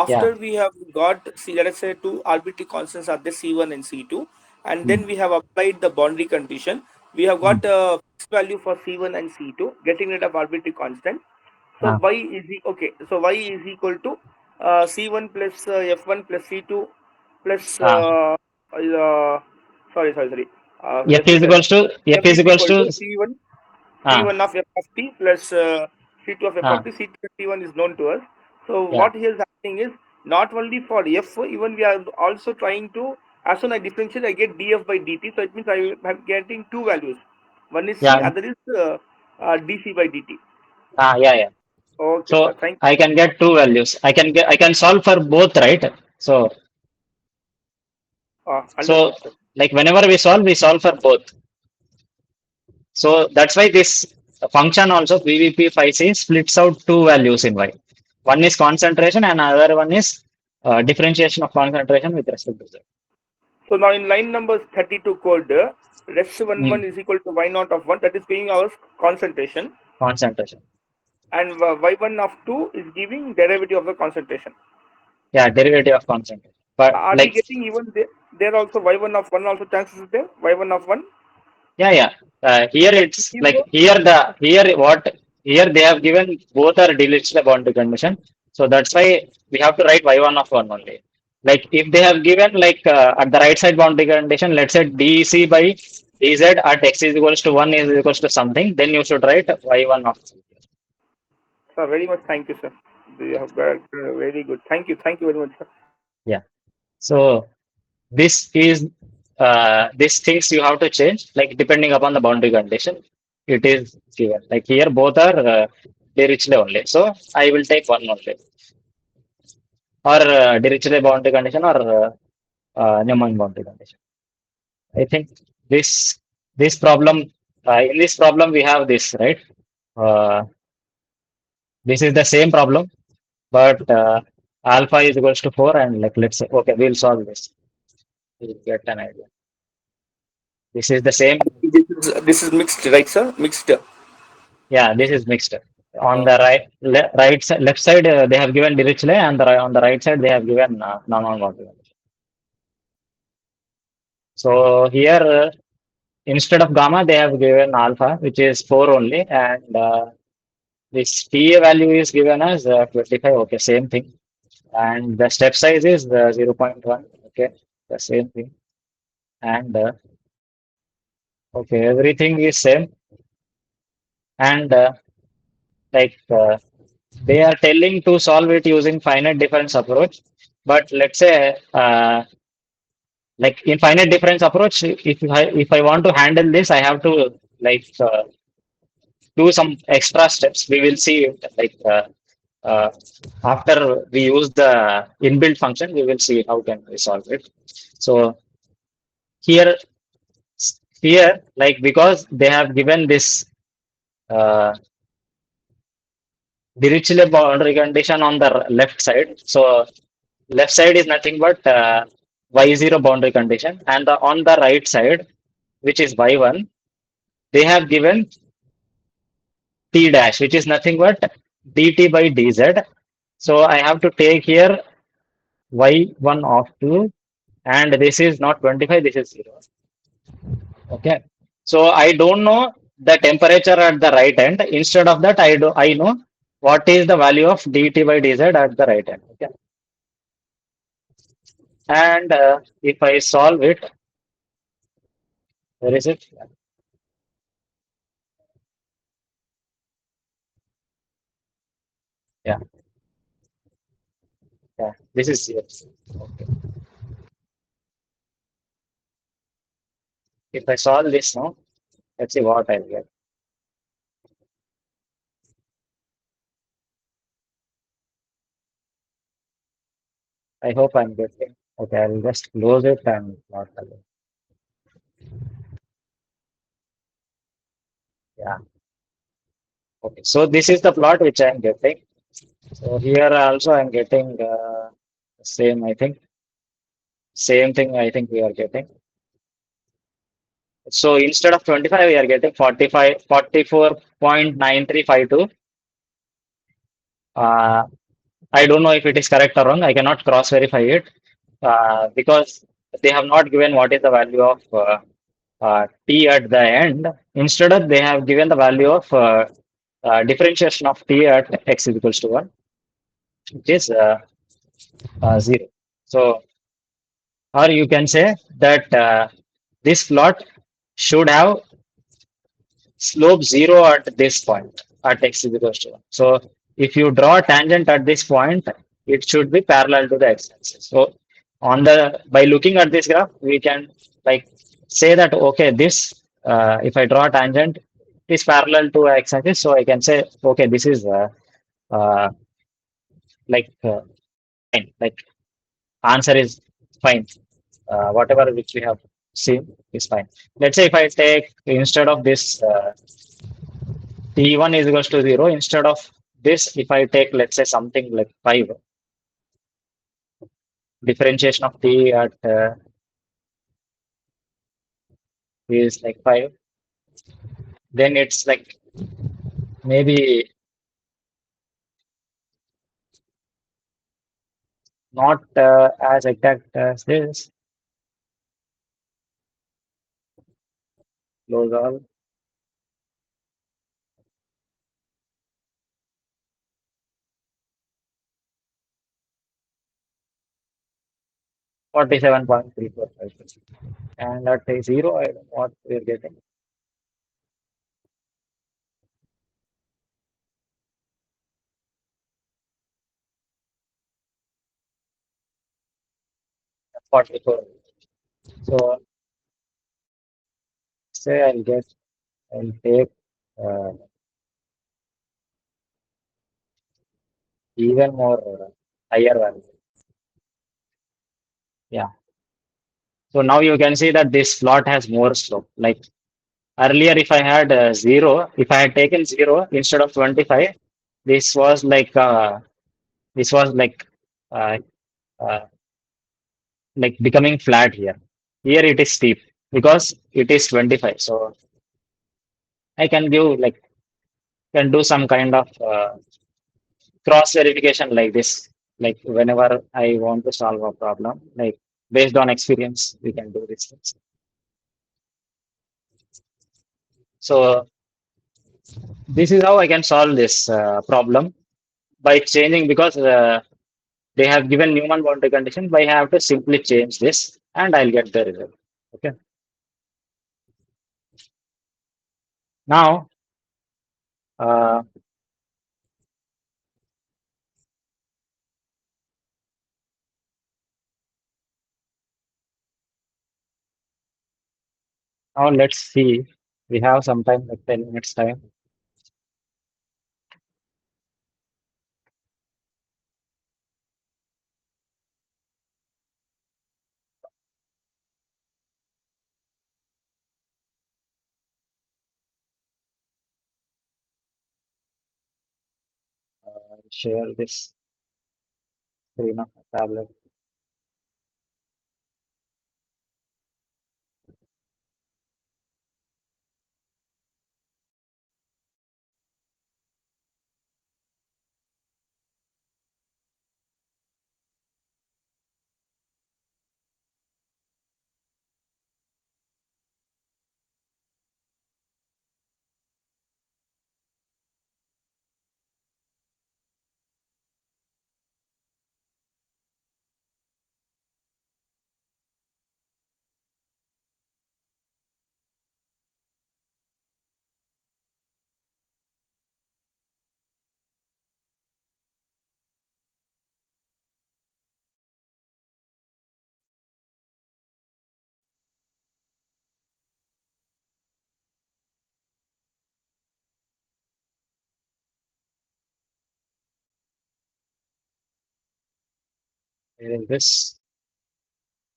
Yeah. after we have got, see, let us say two arbitrary constants are the C1 and C2, and Mm, then we have applied the boundary condition. We have mm, got a fixed value for C1 and C2, getting rid of arbitrary constant. So ah, okay. So y is equal to C1 plus F1 plus C2 plus ah. sorry. F Let me is say that equals to F F is is equals equal to to C1 ah, C1 of f of t plus C2 of f ah, of t. C2 of t1 is known to us. So yeah, what here is happening is not only for f, even we are also trying to, as soon as I differentiate, I get df by dt. So it means I am getting two values. One is c, yeah, other is dc by dt. yeah, yeah. Okay, sir. So Thank I can get two values. I can solve for both, right? So you. so Understood, sir. like whenever we solve for both. So that's why this function also PVP phi c splits out two values in y. One is concentration and another one is differentiation of concentration with respect to Z. So now in line number 32 code, res 11 Mm, is equal to y naught of 1, that is giving our concentration, concentration. and y1 of 2 is giving derivative of the concentration. Yeah, derivative of concentration. But Are we like, getting even there also y1 of 1 also chances is there? Y1 of 1? yeah, yeah. Here it's like Zero. here what here they have given both are Dirichlet boundary condition. So that's why we have to write y1 of 1 only. Like if they have given like at the right side boundary condition, let's say dc by dz at x is equals to 1 is equals to something, then you should write y1 of. Sir, very much thank you, sir. You have got very good. Thank you very much, sir. Yeah. So this is these things you have to change like depending upon the boundary condition. It is given like here both are Dirichlet only. So I will take one only or Dirichlet boundary condition or Neumann boundary condition. I think this this problem in this problem we have this right. Uh, this is the same problem, but alpha is equals to 4 and like let's say okay we'll solve this. We'll get an idea. This is the same. This is mixed, right, sir? Mixed. Yeah, this is mixed. On Uh, the right side, left side, they have given Dirichlet, and on the right side, they have given non-boundary. So here, instead of gamma, they have given alpha, which is 4 only, and this PA value is given as 25. Okay, same thing. And the step size is 0.1. Okay, the same thing. And okay, everything is same. And like they are telling to solve it using finite difference approach. But let's say, like in finite difference approach, if I want to handle this, I have to like do some extra steps. We will see it like uh, after we use the inbuilt function, we will see how can we solve it. So here, here, like because they have given this uh, Dirichlet boundary condition on the left side. So left side is nothing but y0 boundary condition, and on the right side, which is y1, they have given t dash, which is nothing but dt by dz. So I have to take here y1 of 2, and this is not 25, this is 0. Okay. So I don't know the temperature at the right end. Instead of that, I know what is the value of dt by dz at the right end. Okay. And if I solve it, where is it? Yeah, yeah. This is yes. Okay. If I solve this now, let's see what I'll get. I hope I'm getting. Okay, I'll just close it and not allow. Yeah. Okay. So this is the plot which I'm getting. So here also I'm getting same. I think same thing. I think we are getting. So instead of 25, we are getting 45, 44.9352. Uh, I don't know if it is correct or wrong. I cannot cross verify it because they have not given what is the value of t at the end. Instead of they have given the value of differentiation of t at x is equals to 1, which is 0. So, or you can say that this plot should have slope 0 at this point at x is equals to 1. So if you draw a tangent at this point, it should be parallel to the x-axis. So on the by looking at this graph, we can like say that okay, this if I draw a tangent is parallel to x-axis, so I can say okay, this is uh, like fine, like answer is fine. Whatever which we have seen is fine. Let's say if I take instead of this T1 is equals to 0. Instead of this, if I take, let's say, something like 5, differentiation of t at is like 5, then it's like maybe not as exact as this. Close all. 47.345. And at a 0, I don't know what we're getting. 44. So say I'll take uh, even more higher value. Yeah. So now you can see that this plot has more slope. Like earlier, if I had 0, if I had taken 0 instead of 25, this was like uh, this was uh, uh, like becoming flat here. Here it is steep because it is 25. So I can give like can do some kind of cross verification like this. Like whenever I want to solve a problem, like based on experience, we can do these things. So this is how I can solve this problem by changing because they have given Newman boundary condition. But I have to simply change this, and I'll get the result. Okay. Now, uh, now let's see. We have some time, like 10 minutes time. Share this screen of my tablet. Here is this.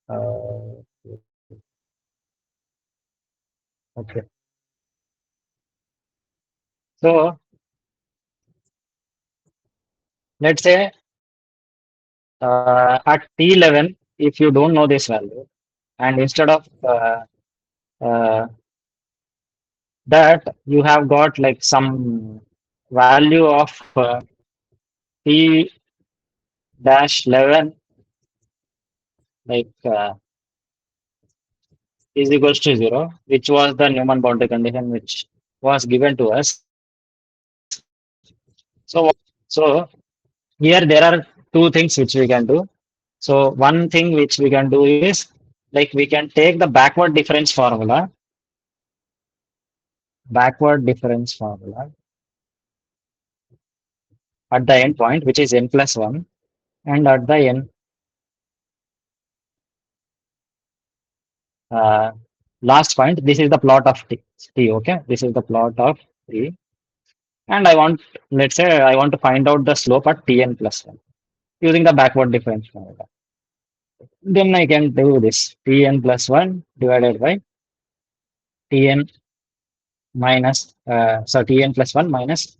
Uh, okay. So let's say at T11, if you don't know this value, and instead of uh, that, you have got like some value of T dash 11 like is equals to 0, which was the Newman boundary condition which was given to us. So here there are two things which we can do. So one thing which we can do is like we can take the backward difference formula at the end point, which is n plus 1, and at the n uh, last point, this is the plot of t. Okay, this is the plot of t, and I want, let's say, I want to find out the slope at tn plus 1 using the backward difference formula. Then I can do this tn plus 1 divided by tn minus so tn plus 1 minus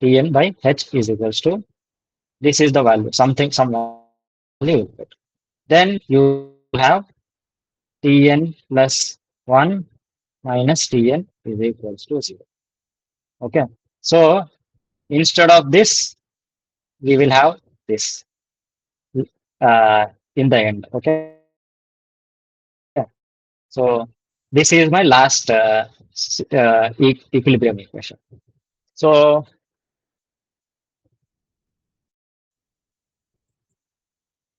tn by h is equals to, this is the value, some value will get. Then you have Tn plus 1 minus Tn is equals to 0. Okay. So instead of this, we will have this in the end. Okay. So this is my last equilibrium equation. So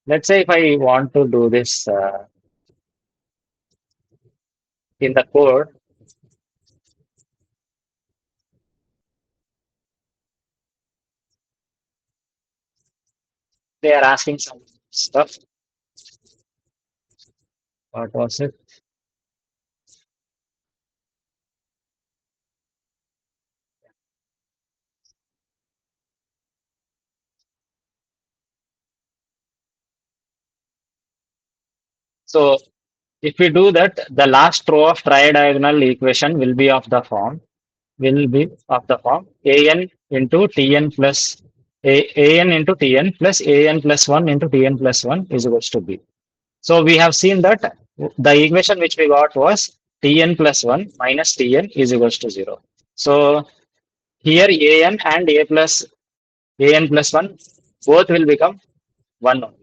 let's say if I want to do this in the code, they are asking some stuff. What was it? So if we do that, the last row of tridiagonal equation will be of the form an into tn plus an into tn plus an plus 1 into tn plus 1 is equals to b. So we have seen that the equation which we got was tn plus 1 minus tn is equals to 0. So here an and an plus 1 both will become 1 only.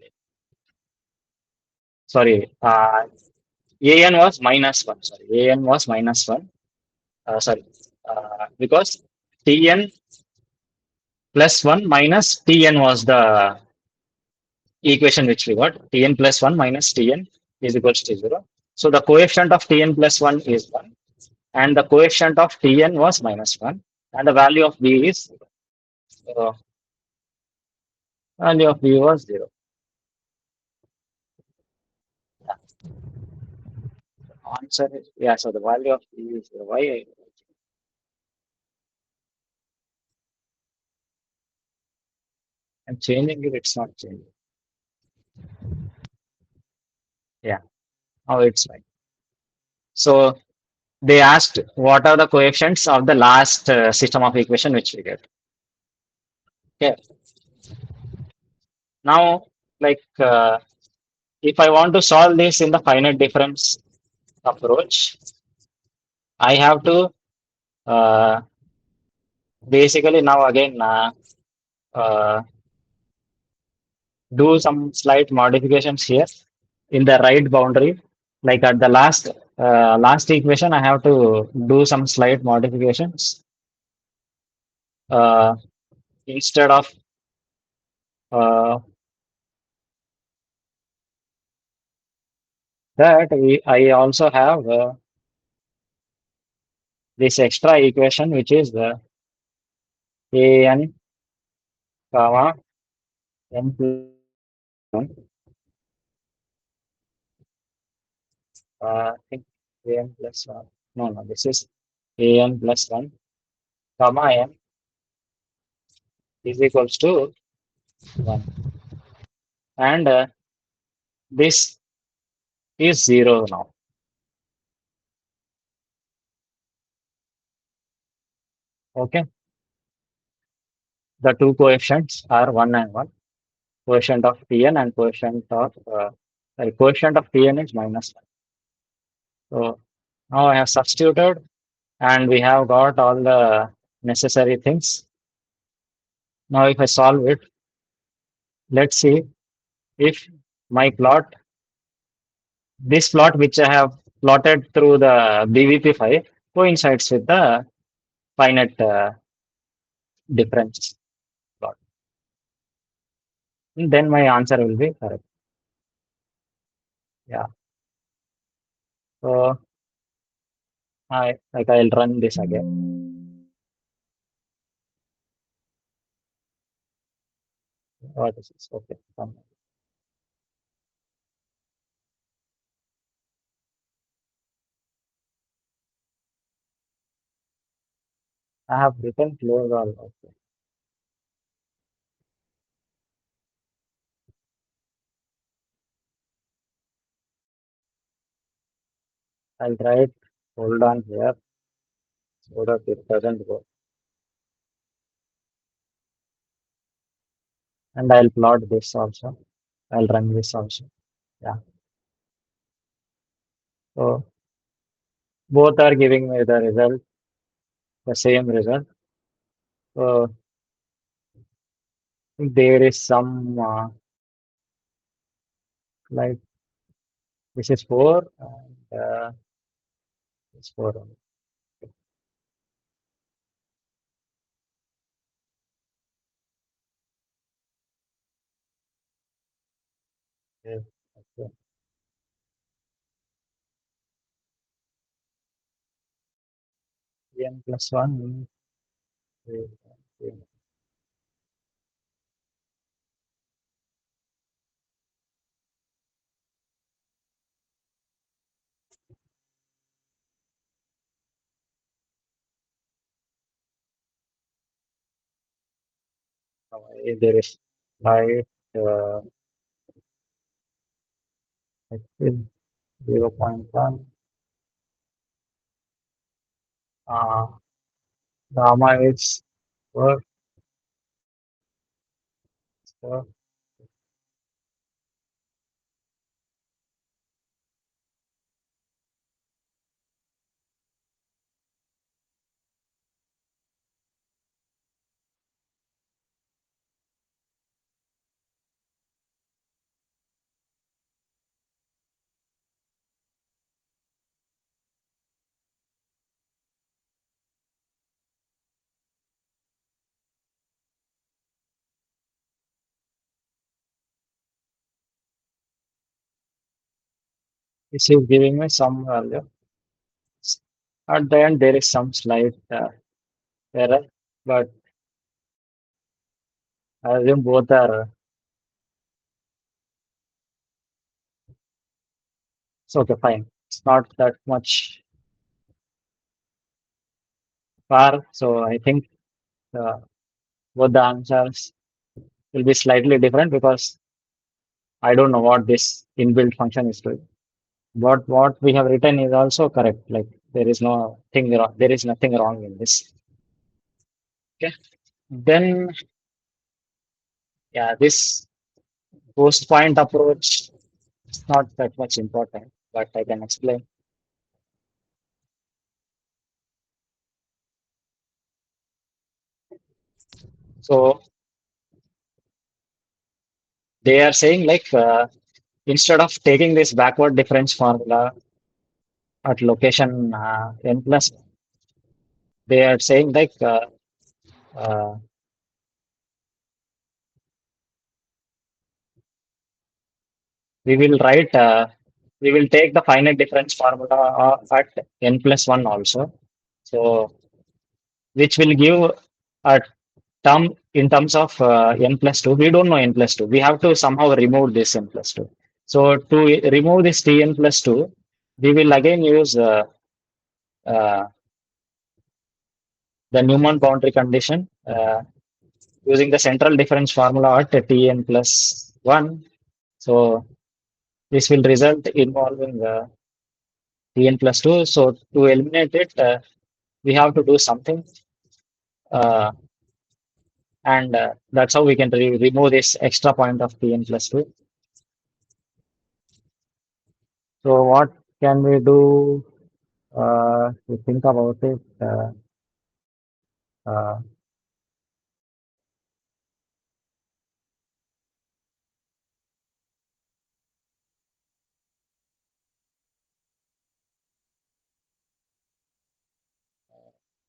Sorry, an was minus 1. Sorry, an was minus 1. Sorry, because Tn plus 1 minus Tn was the equation which we got. Tn plus 1 minus Tn is equals to 0. So the coefficient of Tn plus 1 is 1 and the coefficient of Tn was minus 1 and the value of B is 0. So value of B was 0. Yeah. Answer is, yeah, so the value of B is 0. Why? I'm changing it, it's not changing. Yeah, oh, it's right. So they asked what are the coefficients of the last system of equation which we get. Okay. Now, like if I want to solve this in the finite difference approach, I have to uh, basically now again uh, do some slight modifications here in the right boundary. Like at the last equation, I have to do some slight modifications. Uh, instead of uh, that, I also have this extra equation, which is the an comma n plus 1. I think an plus 1. No, no, this is an plus 1 comma n is equals to 1. And this is 0 now. Okay. The two coefficients are 1 and 1. Coefficient of Tn and coefficient of Tn is minus 1. So now I have substituted and we have got all the necessary things. Now if I solve it, let's see if my plot, this plot which I have plotted through the BVP file coincides with the finite difference plot. And then my answer will be correct. Yeah. So I'll run this again. What is this? Okay. I have written close all. Okay. I'll write hold on here so that it doesn't go. And I'll plot this also. I'll run this also. Yeah. So both are giving me the result, the same result. So there is some like this is 4 and this 4 only. Yes, okay. n plus 1 is there is light uh, it is 0.1 uh, gamma is 4, 4. This is giving me some value. At the end, there is some slight error, but I assume both are it's okay, fine. It's not that much far, so I think uh, both the answers will be slightly different because I don't know what this inbuilt function is doing. What we have written is also correct. Like there is no thing wrong. There is nothing wrong in this. Okay. Then yeah, this post point approach is not that much important, but I can explain. So they are saying like instead of taking this backward difference formula at location n plus, they are saying like uh, we will write we will take the finite difference formula at n plus 1 also. So which will give a term in terms of n plus 2. We don't know n plus 2. We have to somehow remove this n plus 2. So to remove this tn plus 2, we will again use uh, the Newman boundary condition using the central difference formula at tn plus 1. So this will result involving tn plus 2. So to eliminate it, we have to do something. Uh, and that's how we can remove this extra point of tn plus 2. So what can we do to think about it? Uh,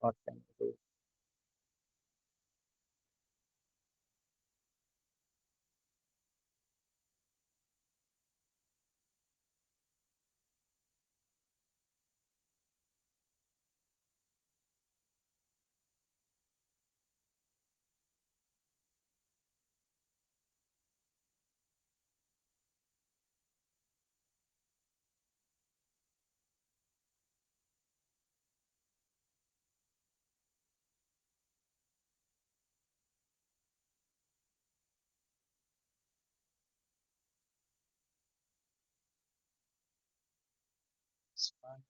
what can we do? Expand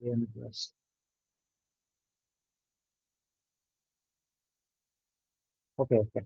tn plus. Okay, okay.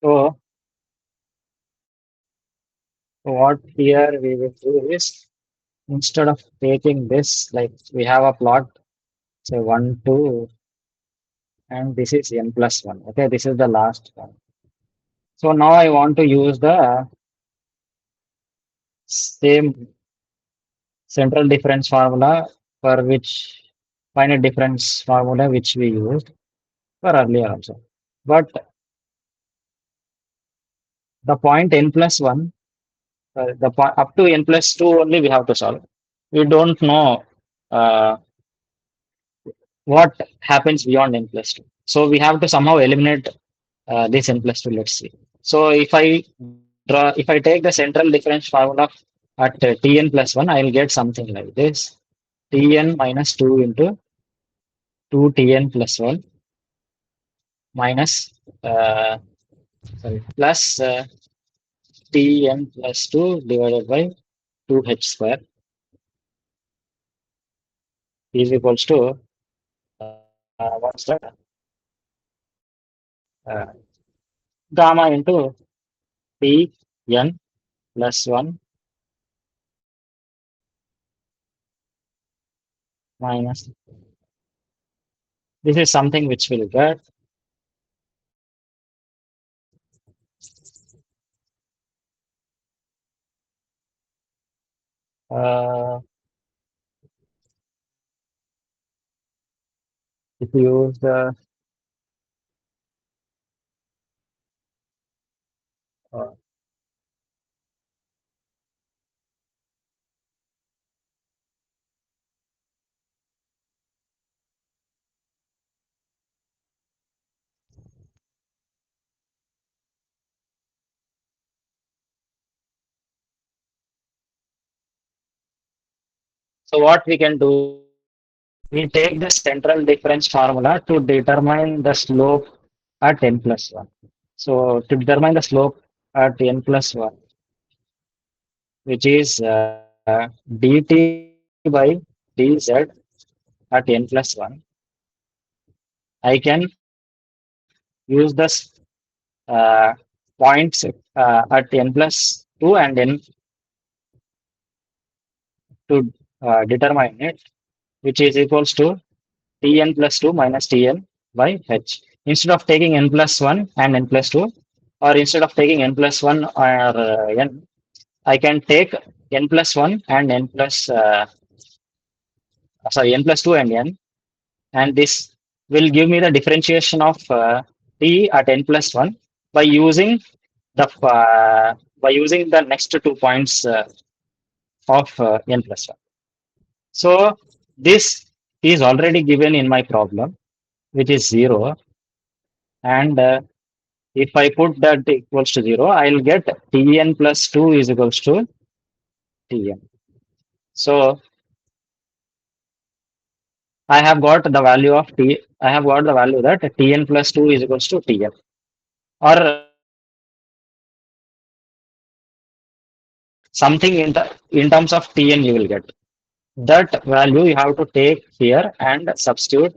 So what here we will do is instead of taking this, like we have a plot, say 1, 2, and this is n plus 1. Okay, this is the last one. So now I want to use the same central difference formula for which finite difference formula which we used for earlier also. But the point n plus 1, the point up to n plus 2 only we have to solve. We don't know uh, what happens beyond n plus 2. So we have to somehow eliminate this n plus 2. Let's see. So if I take the central difference formula at Tn plus 1, I'll get something like this. Tn minus 2 into 2Tn plus 1 minus uh, sorry, plus Tn plus 2 divided by 2h square is equals to what's that? Uh, Gamma into Tn plus 1 minus. This is something which will get uh, if you use the uh, so what we can do is we take the central difference formula to determine the slope at n plus 1. So to determine the slope at n plus 1, which is dt by dz at n plus 1, I can use this points at n plus 2 and n to determine it, which is equals to Tn plus 2 minus Tn by h. Instead of taking n plus 1 and n plus 2, or instead of taking n plus 1 or n, I can take n plus 1 and n plus, sorry, n plus 2 and n, and this will give me the differentiation of t at n plus 1 by using the next 2 points of n plus 1. So this is already given in my problem, which is 0, and if I put that equals to 0, I'll get Tn plus 2 is equals to Tn. So I have got the value of T. I have got the value that Tn plus 2 is equals to Tn. Or something in terms of Tn you will get. That value you have to take here and substitute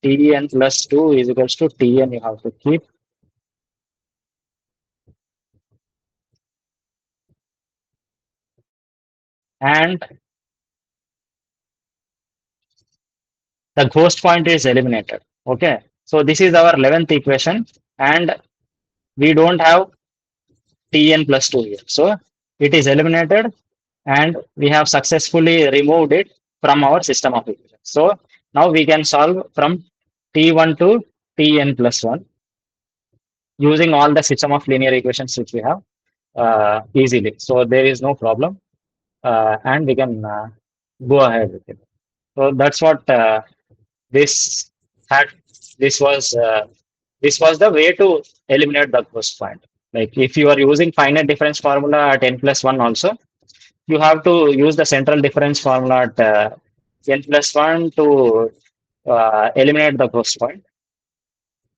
Tn plus 2 is equals to Tn you have to keep. And the ghost point is eliminated. Okay. So this is our 11th equation, and we don't have Tn plus 2 here. So it is eliminated, and we have successfully removed it from our system of equations. So now we can solve from T1 to Tn plus 1 using all the system of linear equations which we have easily. So there is no problem, and we can go ahead with it. So that's what this had. This was uh, this was the way to eliminate the ghost point. Like if you are using finite difference formula at n plus 1 also, you have to use the central difference formula at n plus 1 to eliminate the ghost point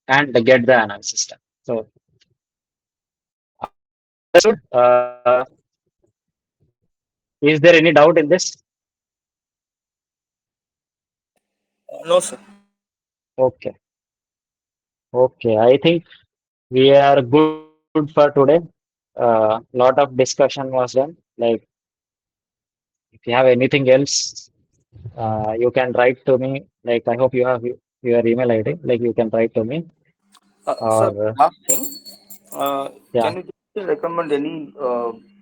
and get the analysis done. So understood? Is there any doubt in this? No, sir. Okay. Okay. I think We are good for today. Lot of discussion was done. Like if you have anything else, you can write to me. Like I hope you have your email ID. Like you can write to me Sir, or last thing, yeah. can you just recommend any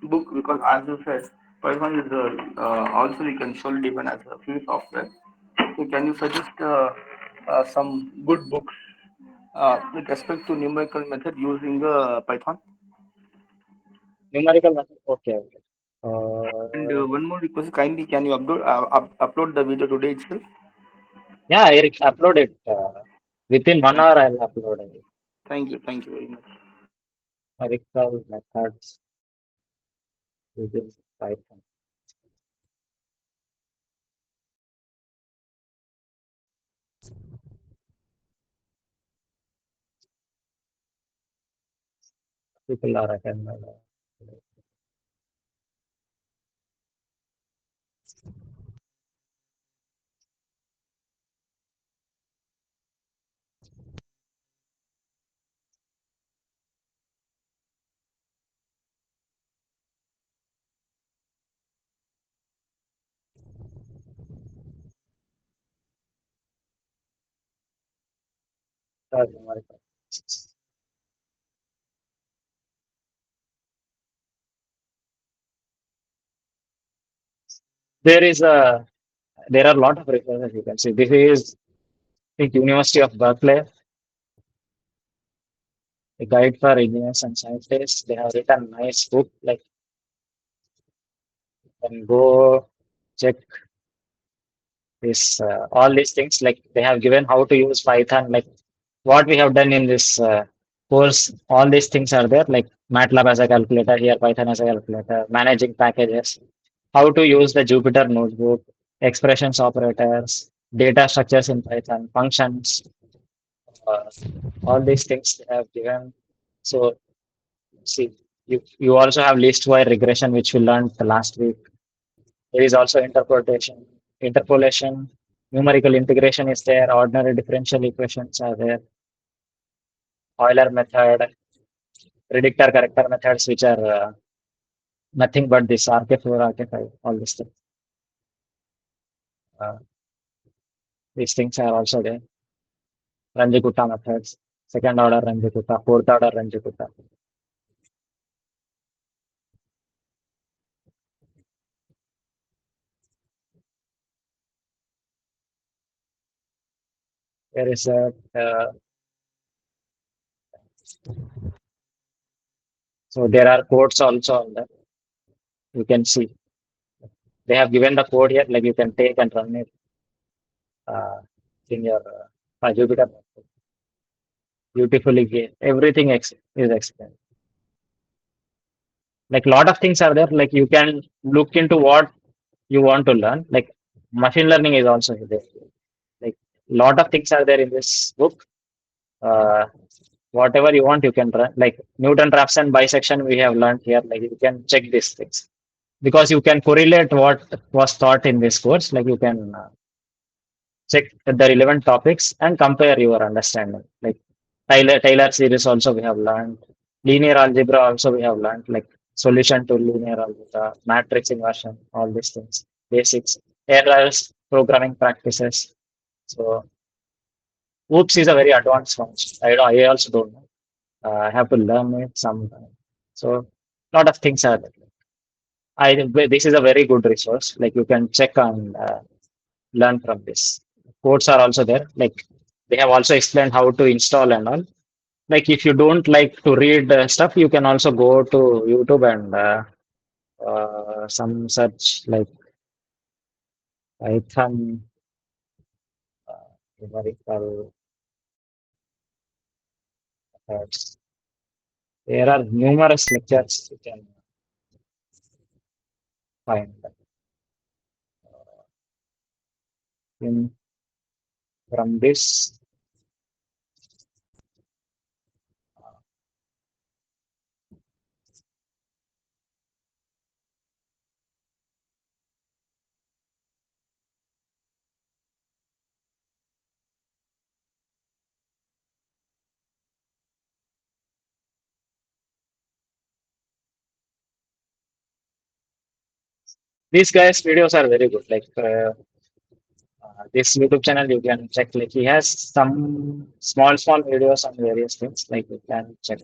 book? Because as you said, Python is also you can surely define as a free software. So can you suggest some good books with respect to numerical method using Python? Numerical method. Okay. Okay. And Uh, one more request, kindly can you upload the video today itself? yeah, I upload it. Within 1 hour, I'll upload it. Thank you very much. Numerical methods using Python. People are attending. Numerical. There is a there are a lot of resources you can see. This is I think University of Berkeley, a guide for engineers and scientists. They have written nice book. Like you can go check this all these things. Like they have given how to use Python. Like what we have done in this course, all these things are there. Like MATLAB as a calculator, here Python as a calculator, managing packages, how to use the Jupyter notebook, expressions operators, data structures in Python, functions, uh, all these things they have given. So see, you also have list square regression, which we learned the last week. There is also interpolation, numerical integration is there, ordinary differential equations are there, Euler method, predictor corrector methods, which are nothing but this RK4, RK5, all these things. Uh, these things are also there. Ranjikutta methods, second order Ranjikutta, fourth order Ranjikutta. There is a so there are codes also on that. You can see they have given the code here, like you can take and run it uh, in your Jupyter. Beautifully everything is explained. Like lot of things are there. Like you can look into what you want to learn. Like machine learning is also there. Like lot of things are there in this book. Uh, whatever you want, you can run. Like Newton Raphson bisection, we have learned here. Like you can check these things because you can correlate what was taught in this course. Like you can check the relevant topics and compare your understanding. Like Taylor series also we have learned. Linear algebra also we have learned. Like solution to linear algebra, matrix inversion, all these things, basics, errors, programming practices. So OOPS is a very advanced function. I also don't know. I have to learn it sometime. So lot of things are there. This is a very good resource. Like you can check and learn from this. Codes are also there. Like they have also explained how to install and all. Like if you don't like to read stuff, you can also go to YouTube and some search like Python numerical methods. There are numerous lectures you can find in from this. these guys' videos are very good. Like this YouTube channel, you can check. Like he has some small videos on various things. Like you can check.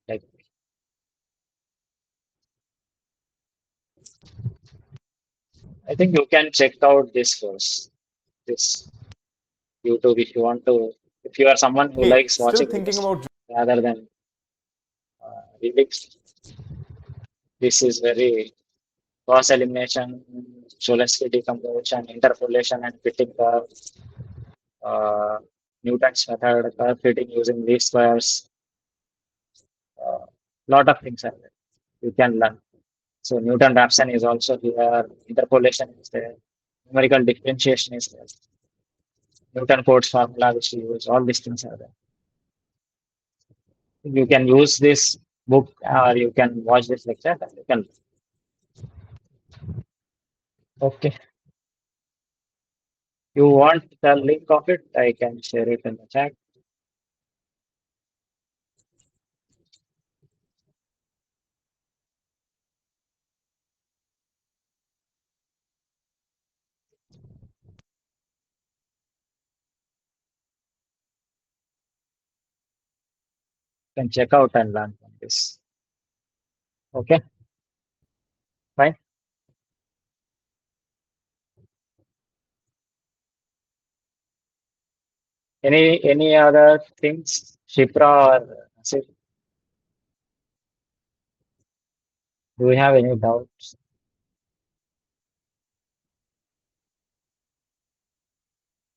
Like I think you can check out this course, this YouTube if you want to. If you are someone who Hey, likes still watching thinking videos about rather than reading, this is very cross elimination, Cholesky decomposition, interpolation, and fitting curve, uh, Newton's method, curve fitting using least squares. Lot of things are there you can learn. So Newton Raphson is also here, interpolation is there, numerical differentiation is there, Newton Cotes formula which we use, all these things are there. You can use this book or you can watch this lecture and you can. Okay. You want the link of it? I can share it in the chat. You can check out and learn from this. Okay, fine. Any other things, Shipra or Nasir? Do we have any doubts?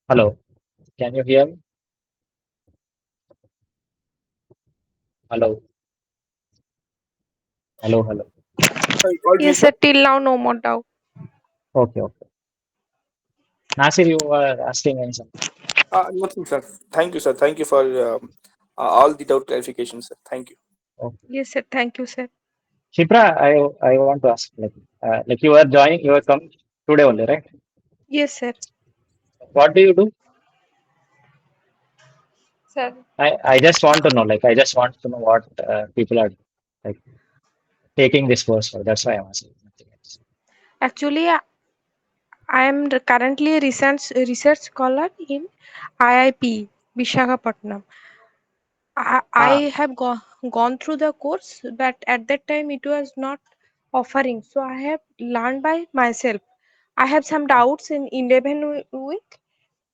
Hello, can you hear me? Hello, hello. What did you Yes, say? sir. Till now, no more doubt. Okay. Nasir, you were asking me something. Nothing, sir. Thank you, sir. Thank you for all the doubt clarifications, sir. Thank you. Okay. Yes, sir. Thank you, sir. Shipra, I want to ask like you are joining, you are coming today only, right? Yes, sir. What do you do? Sir, I just want to know, like I just want to know what people are like taking this course for. That's why I'm asking. Nothing else. actually, I am currently a research scholar in IIP, Vishakhapatnam. I Ah, have gone through the course, but at that time it was not offering. So I have learned by myself. I have some ah, doubts in 11 week,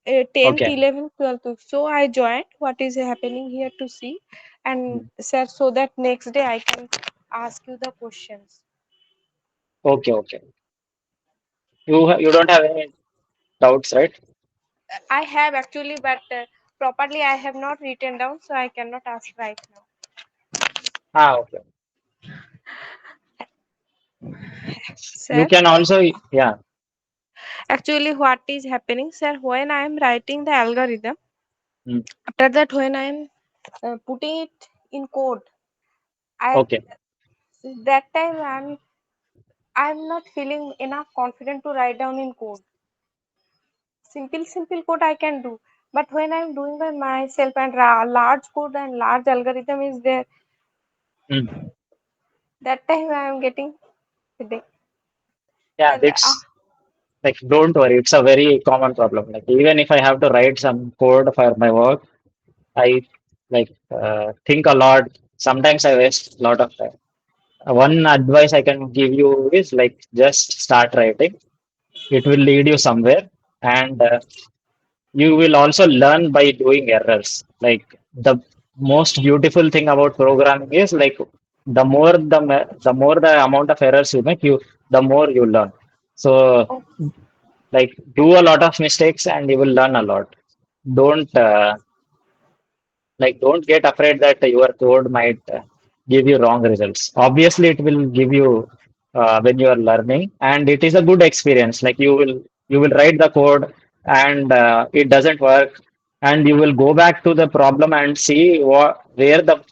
10th, okay. 11th, 12th week. So I joined what is happening here to see, and Mm. sir, so that next day I can ask you the questions. Okay. You don't have any doubts, right? I have actually, but properly I have not written down, so I cannot ask right now. Ah, okay. You Sir, can also, yeah. actually, what is happening, sir? When I am writing the algorithm, Mm. after that, when I am putting it in code, I Okay. that time I'm not feeling enough confident to write down in code. Simple code I can do, but when I'm doing by myself and large code and large algorithm is there, Mm. that time I am getting headache. Yeah, And that's like don't worry. It's a very common problem. Like even if I have to write some code for my work, I like think a lot. Sometimes I waste a lot of time. One advice I can give you is like just start writing. It will lead you somewhere, and you will also learn by doing errors. Like the most beautiful thing about programming is like the more the amount of errors you make, you the more you learn. So oh, like do a lot of mistakes and you will learn a lot. Don't like don't get afraid that your code might give you wrong results. Obviously it will give you when you are learning, and it is a good experience. Like you will write the code and it doesn't work, and you will go back to the problem and see where the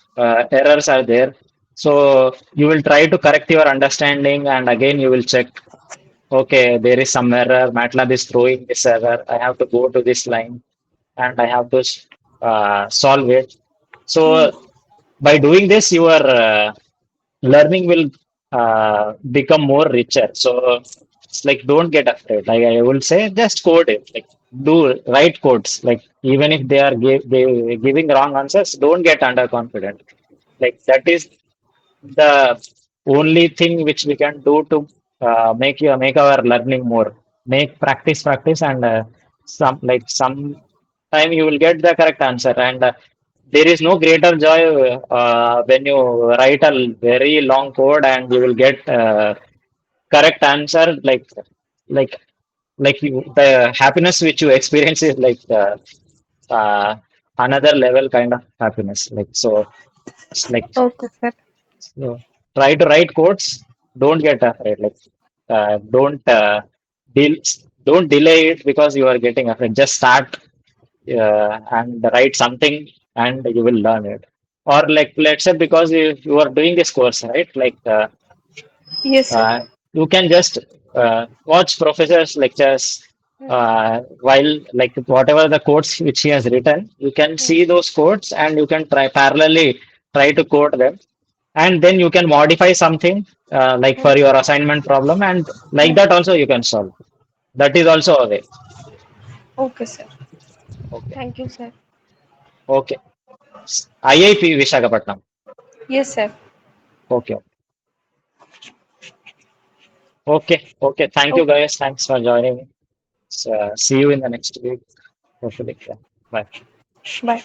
errors are there. So you will try to correct your understanding, and again you will check, okay, there is some error, MATLAB is throwing this error, I have to go to this line and I have to solve it. So mm, by doing this, your learning will become more richer. So it's like don't get afraid. Like I will say, just code it. Like do write codes. Like even if they are giving wrong answers, don't get underconfident. Like that is the only thing which we can do to make our learning more. Make practice and some time you will get the correct answer, and there is no greater joy when you write a very long code and you will get correct answer. Like the happiness which you experience is like uh, another level kind of happiness. Like so it's like Okay, sir. so try to write codes. Don't get afraid. Like don't del don't delay it because you are getting afraid. Just start and write something, and you will learn it. Or like let's say because you are doing this course, right? Like Yes, sir. you can just watch professor's lectures while like whatever the codes which he has written, you can see those codes and you can try parallelly try to code them, and then you can modify something like for your assignment problem, and like that also you can solve. That is also a way. Okay, sir. Okay. Thank you, sir. Okay. IIP Visakhapatnam. Yes, sir. Okay. Okay. Okay. Thank you Okay. guys. Thanks for joining me. So, see you in the next week. Hopefully. Yeah. Bye. Bye.